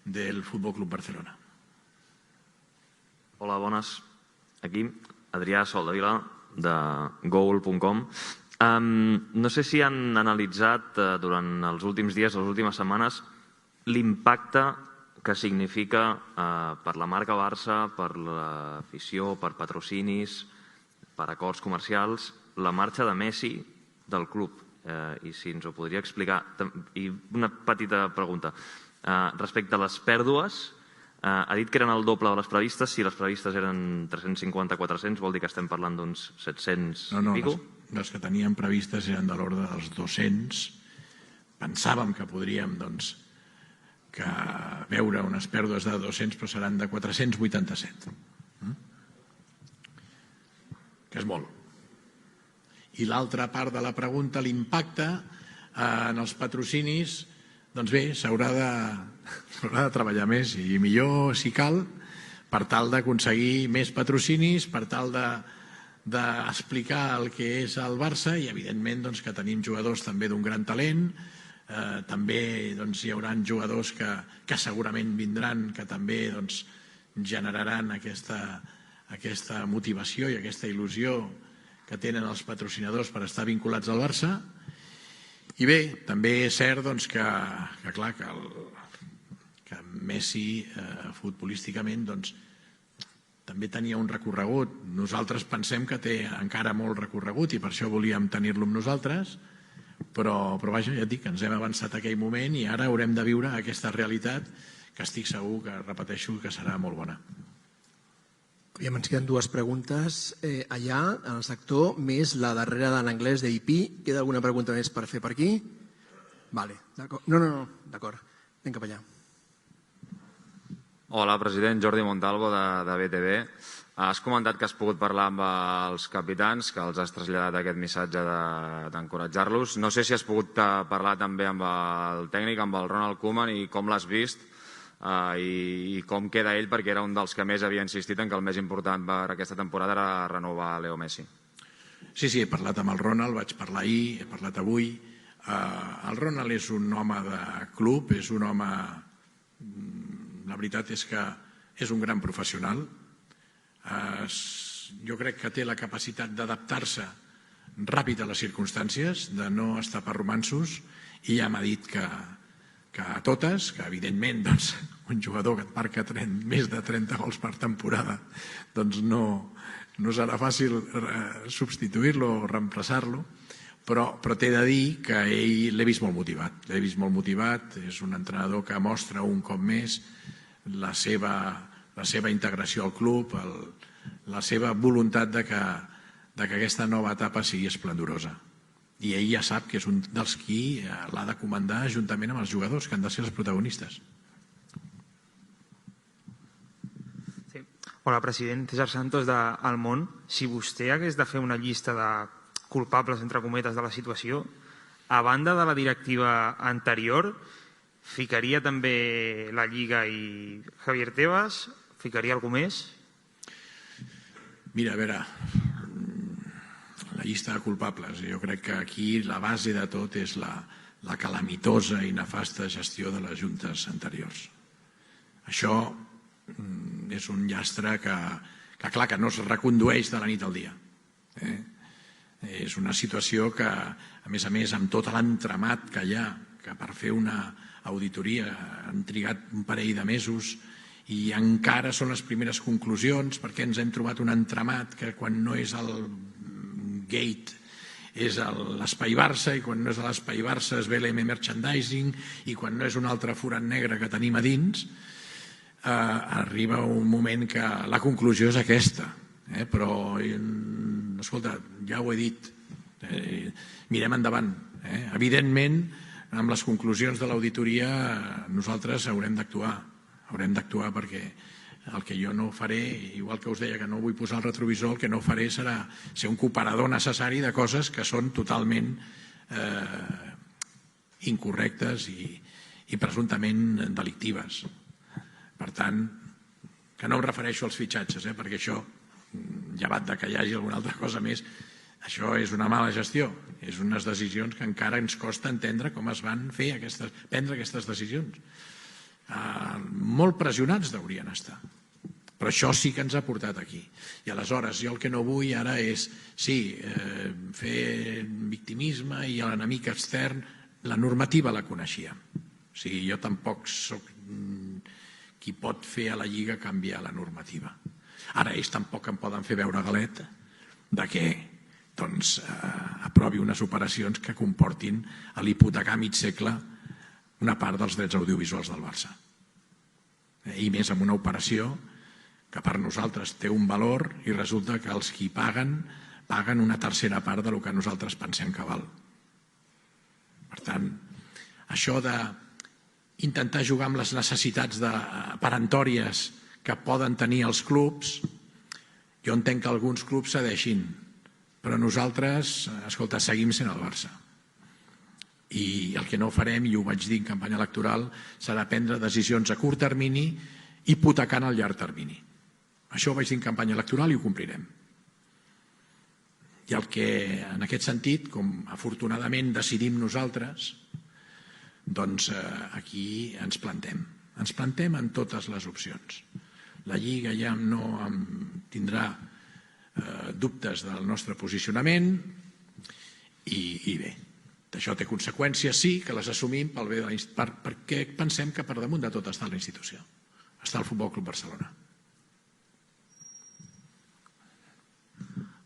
del Fútbol Club Barcelona. Hola, bones. Aquí, Adrià Soldevila, de Goal.com. No sé si han analitzat durant els últims dies, les últimes setmanes, l'impacte que significa per la marca Barça, per l'afició, per patrocinis, per acords comercials, la marxa de Messi del club. I si ens ho podria explicar. I una petita pregunta. Respecte a les pèrdues, ha dit que eren el doble de les previstes. Si les previstes eren 350-400, vol dir que estem parlant d'uns 700 i pico? Les que teníem previstes eren de l'ordre dels 200. Pensàvem que podríem veure unes pèrdues de 200, però seran de 487. Que és molt. I l'altra part de la pregunta, l'impacte en els patrocinis, doncs bé, s'haurà de treballar més i millor si cal per tal d'aconseguir més patrocinis, per tal d'explicar el que és el Barça i evidentment que tenim jugadors també d'un gran talent, també hi haurà jugadors que segurament vindran, que també generaran aquesta motivació i aquesta il·lusió que tenen els patrocinadors per estar vinculats al Barça. I bé, també és cert que Messi futbolísticament també tenia un recorregut. Nosaltres pensem que té encara molt recorregut i per això volíem tenir-lo amb nosaltres, però vaja, ja et dic, ens hem avançat a aquell moment i ara haurem de viure aquesta realitat que estic segur que, repeteixo, que serà molt bona. Ens queden dues preguntes allà, en el sector, més la darrera de l'anglès d'IP. Queda alguna pregunta més per fer per aquí? Vale, d'acord. No, d'acord. Anem cap allà. Hola, president. Jordi Montalvo, de BTV. Has comentat que has pogut parlar amb els capitans, que els has traslladat aquest missatge d'encoratjar-los. No sé si has pogut parlar també amb el tècnic, amb el Ronald Koeman, i com l'has vist i com queda ell, perquè era un dels que més havia insistit en que el més important per aquesta temporada era renovar Leo Messi. Sí, he parlat amb el Ronald, vaig parlar ahir, he parlat avui. El Ronald és un home de club, és un home... La veritat és que és un gran professional. Jo crec que té la capacitat d'adaptar-se ràpid a les circumstàncies, de no estar per romanços, i ja m'ha dit que que a totes, que evidentment doncs, un jugador que et marca més de 30 gols per temporada doncs no serà fàcil substituir-lo o reemplaçar-lo, però t'he de dir que ell l'he vist molt motivat, és un entrenador que mostra un cop més la seva integració al club, la seva voluntat de que aquesta nova etapa sigui esplendorosa. I ell ja sap que és un dels qui l'ha de comandar juntament amb els jugadors, que han de ser els protagonistes. Hola, president. César Santos d'El Món. Si vostè hagués de fer una llista de culpables, entre cometes, de la situació, a banda de la directiva anterior, ficaria també la Lliga i Javier Tebas? Ficaria algú més? Mira, a veure, la llista de culpables. Jo crec que aquí la base de tot és la calamitosa i nefasta gestió de les juntes anteriors. Això és un llastre que clar, que no es recondueix de la nit al dia. És una situació que, a més, amb tot l'entramat que hi ha, que per fer una auditoria han trigat un parell de mesos i encara són les primeres conclusions perquè ens hem trobat un entramat que quan no és el Gate és l'Espai Barça i quan no és l'Espai Barça és BLM Merchandising i quan no és un altre forat negre que tenim a dins, arriba un moment que la conclusió és aquesta. Però, escolta, ja ho he dit, mirem endavant. Evidentment, amb les conclusions de l'auditoria nosaltres haurem d'actuar perquè el que jo no faré, igual que us deia que no vull posar el retrovisor, el que no faré serà ser un cooperador necessari de coses que són totalment incorrectes i presumptament delictives. Per tant, que no em refereixo als fitxatges, perquè això, llevat que hi hagi alguna altra cosa més, això és una mala gestió, és unes decisions que encara ens costa entendre com es van prendre aquestes decisions. Molt pressionats deurien estar, però això sí que ens ha portat aquí. I aleshores jo el que no vull ara és, sí, fer victimisme i l'enemic extern, la normativa la coneixíem. O sigui, jo tampoc soc qui pot fer a la Lliga canviar la normativa. Ara ells tampoc em poden fer veure galet de que aprovi unes operacions que comportin l'hipotecar mig segle una part dels drets audiovisuals del Barça. I més amb una operació que per nosaltres té un valor i resulta que els qui paguen una tercera part del que nosaltres pensem que val. Per tant, això d'intentar jugar amb les necessitats peremptòries que poden tenir els clubs, jo entenc que alguns clubs cedeixin, però nosaltres, escolta, seguim sent el Barça. I el que no farem, i ho vaig dir en campanya electoral, serà prendre decisions a curt termini hipotecant el llarg termini. Això ho vaig dir en campanya electoral i ho complirem. I el que, en aquest sentit, com afortunadament decidim nosaltres, doncs aquí ens plantem. Ens plantem en totes les opcions. La Lliga ja no tindrà dubtes del nostre posicionament i bé, això té conseqüències, sí, que les assumim pel bé de perquè pensem que per damunt de tot està la institució, està el Futbol Club Barcelona.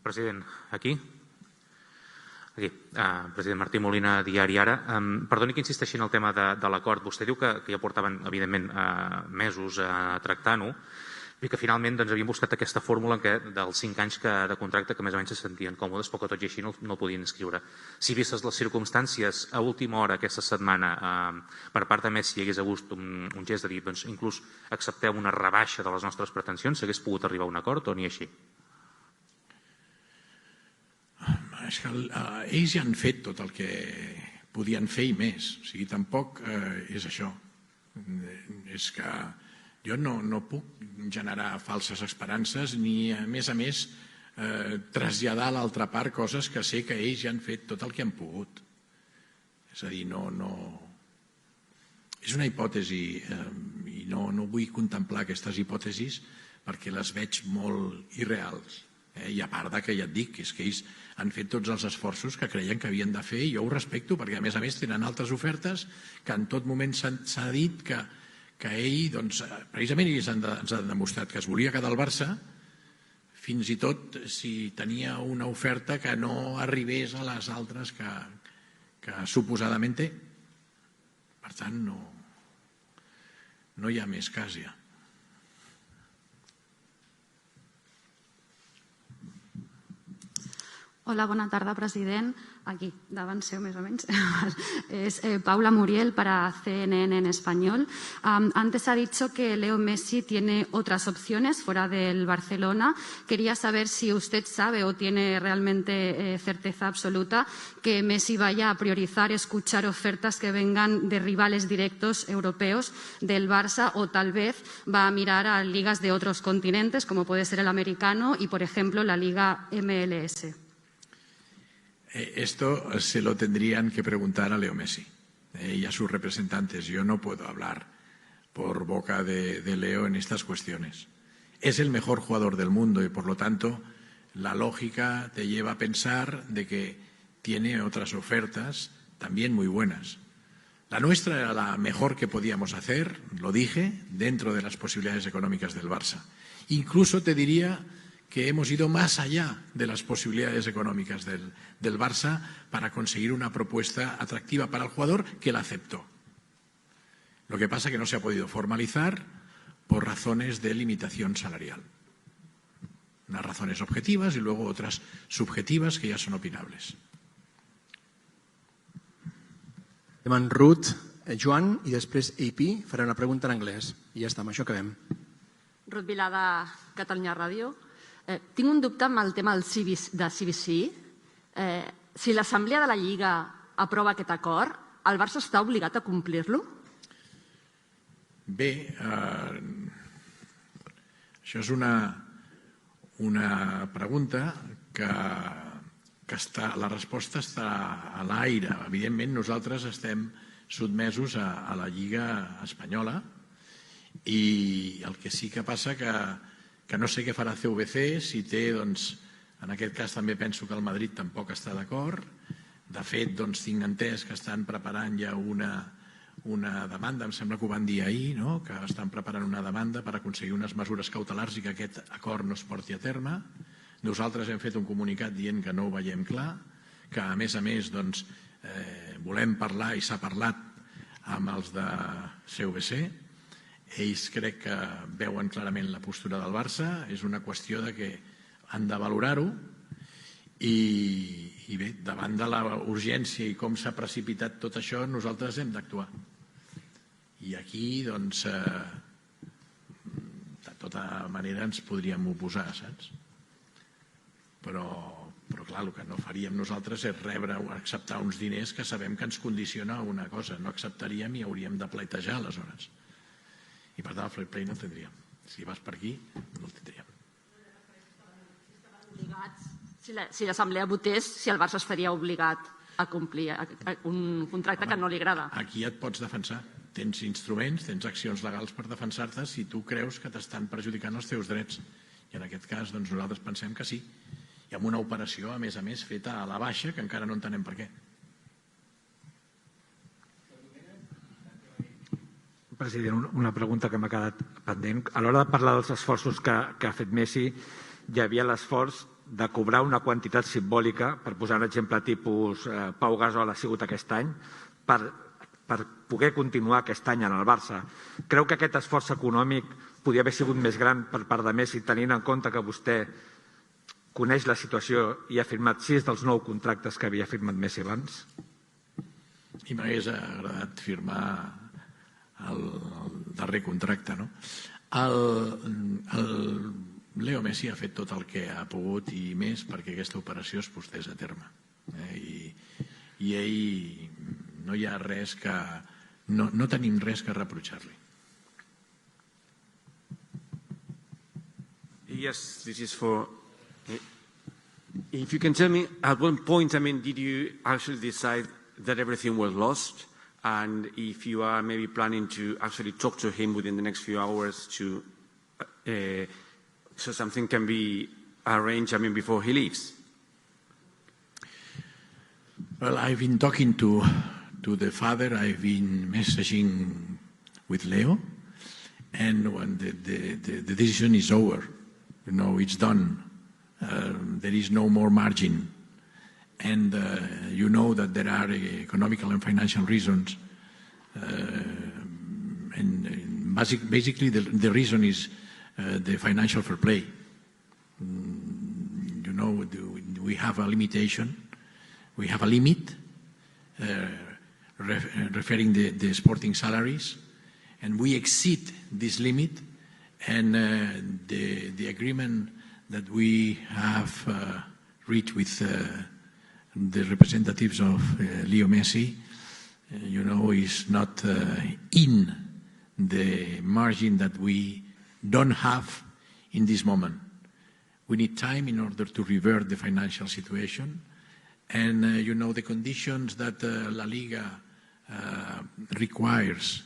President, aquí. President Martí Molina, Diari Ara. Perdoni que insisteixi en el tema de l'acord. Vostè diu que ja portaven, evidentment, mesos tractant-ho i que finalment havien buscat aquesta fórmula dels 5 anys de contracte que més o menys se sentien còmodes, però que tot i així no el podien inscriure. Si vistes les circumstàncies, a última hora aquesta setmana, per part de Messi hi hagués hagut un gest de dir inclús accepteu una rebaixa de les nostres pretensions, s'hagués pogut arribar a un acord o ni així? És que ells ja han fet tot el que podien fer i més. O sigui, tampoc és això. És que jo no puc generar falses esperances ni, a més, traslladar a l'altra part coses que sé que ells ja han fet tot el que han pogut. És a dir, és una hipòtesi i no vull contemplar aquestes hipòtesis perquè les veig molt irreals. I a part que ja et dic, és que ells han fet tots els esforços que creien que havien de fer i jo ho respecto perquè a més tenen altres ofertes que en tot moment s'ha dit que ell, doncs, precisament ells ens han demostrat que es volia quedar al Barça fins i tot si tenia una oferta que no arribés a les altres que suposadament té. Per tant, no hi ha més cas ja. Hola, bona tarda, president. Aquí, davant seu, més o menys. Es Paula Muriel para CNN en español. Antes ha dicho que Leo Messi tiene otras opciones fuera del Barcelona. Quería saber si usted sabe o tiene realmente certeza absoluta que Messi vaya a priorizar escuchar ofertas que vengan de rivales directos europeos del Barça o tal vez va a mirar a ligas de otros continentes, como puede ser el americano y, por ejemplo, la Liga MLS. Esto se lo tendrían que preguntar a Leo Messi y a sus representantes. Yo no puedo hablar por boca de Leo en estas cuestiones. Es el mejor jugador del mundo y, por lo tanto, la lógica te lleva a pensar de que tiene otras ofertas también muy buenas. La nuestra era la mejor que podíamos hacer, lo dije, dentro de las posibilidades económicas del Barça. Incluso te diría que hemos ido más allá de las posibilidades económicas del Barça para conseguir una propuesta atractiva para el jugador que la aceptó. Lo que pasa es que no se ha podido formalizar por razones de limitación salarial. Unas razones objetivas y luego otras subjetivas que ya son opinables. Demà Ruth, Joan i després AP farà una pregunta en anglès. I ja està, amb això acabem. Ruth Vilada, Catalunya Ràdio. Tinc un dubte amb el tema de CVC. Si l'Assemblea de la Lliga aprova aquest acord, el Barça està obligat a complir-lo? Bé, això és una pregunta que la resposta està a l'aire. Evidentment, nosaltres estem sotmesos a la Lliga espanyola i el que sí que passa que no sé què farà CVC, si té, doncs, en aquest cas també penso que el Madrid tampoc està d'acord. De fet, doncs, tinc entès que estan preparant ja una demanda, em sembla que ho van dir ahir, no? Que estan preparant una demanda per aconseguir unes mesures cautelars i que aquest acord no es porti a terme. Nosaltres hem fet un comunicat dient que no ho veiem clar, que a més, doncs, volem parlar i s'ha parlat amb els de CVC. Ells crec que veuen clarament la postura del Barça, és una qüestió de que han de valorar-ho i bé, davant de la urgència i com s'ha precipitat tot això, nosaltres hem d'actuar. I aquí, doncs, de tota manera ens podríem oposar, saps? Però clar, el que no faríem nosaltres és rebre o acceptar uns diners que sabem que ens condiciona una cosa. No acceptaríem i hauríem de pleitejar, aleshores. I per tant el fair play no el tindríem. Si vas per aquí, no el tindríem. Si l'Assemblea votés, si el Barça estaria obligat a complir un contracte que no li agrada. Aquí et pots defensar. Tens instruments, tens accions legals per defensar-te si tu creus que t'estan perjudicant els teus drets. I en aquest cas, doncs, nosaltres pensem que sí. I amb una operació, a més, feta a la baixa, que encara no entenem per què. President, una pregunta que m'ha quedat pendent. A l'hora de parlar dels esforços que ha fet Messi, hi havia l'esforç de cobrar una quantitat simbòlica, per posar un exemple tipus Pau Gasol ha sigut aquest any, per poder continuar aquest any en el Barça. Creu que aquest esforç econòmic podia haver sigut més gran per part de Messi, tenint en compte que vostè coneix la situació i ha firmat 6 dels 9 contractes que havia firmat Messi abans? I m'hagués agradat firmar el darrer contracte, no? El Leo Messi ha fet tot el que ha pogut i més perquè aquesta operació es portés a terme. I ell no hi ha res que... No tenim res que reprochar-li. Yes, this is for... If you can tell me, at what point, did you actually decide that everything was lost? And if you are maybe planning to actually talk to him within the next few hours so something can be arrange, before he leaves? Well, I've been talking to the father. I've been messaging with Leo, and when the decision is over, it's done. There is no more margin, and you know that there are economical and financial reasons, and basically the reason is the financial fair play. We have a limitation. We have a limit referring the sporting salaries, and we exceed this limit, and the agreement that we have reached with the representatives of Leo Messi, is not in the margin that we don't have in this moment. We need time in order to revert the financial situation. And, the conditions that La Liga requires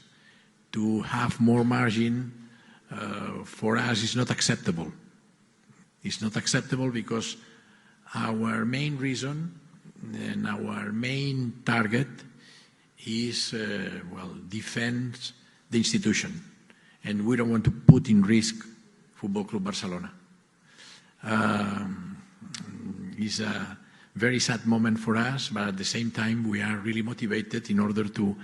to have more margin for us is not acceptable. It's not acceptable because our main reason and our main target is, defend the institution. And we don't want to put in risk Football Club Barcelona. It's a very sad moment for us, but at the same time, we are really motivated in order to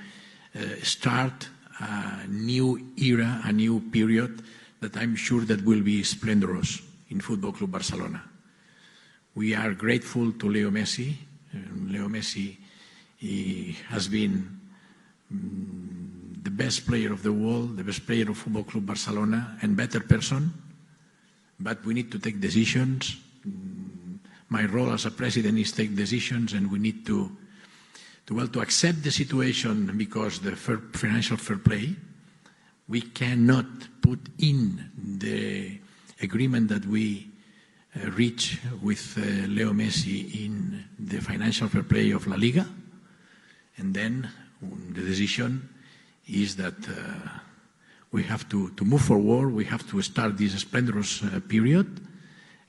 start a new era, a new period that I'm sure that will be splendorous in Football Club Barcelona. We are grateful to Leo Messi. Leo Messi has been the best player of the world, the best player of Football Club Barcelona, and better person. But we need to take decisions. My role as a president is take decisions, and we need to accept the situation because the financial fair play, we cannot put in the agreement that we reach with Leo Messi in the financial fair play of La Liga. And then the decision is that we have to move forward. We have to start this splendorous period.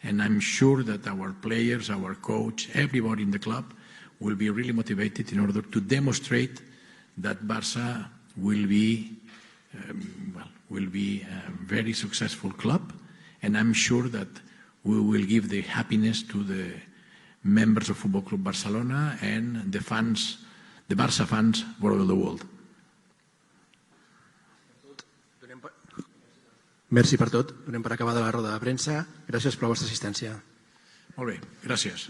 And I'm sure that our players, our coach, everybody in the club will be really motivated in order to demonstrate that Barça will be a very successful club. And I'm sure that we will give the happiness to the members of Football Club Barcelona and the fans, the Barça fans all over the world. Merci per tot. Donem per acabada la roda de premsa. Gràcies per la vostra assistència. Molt bé, gràcies.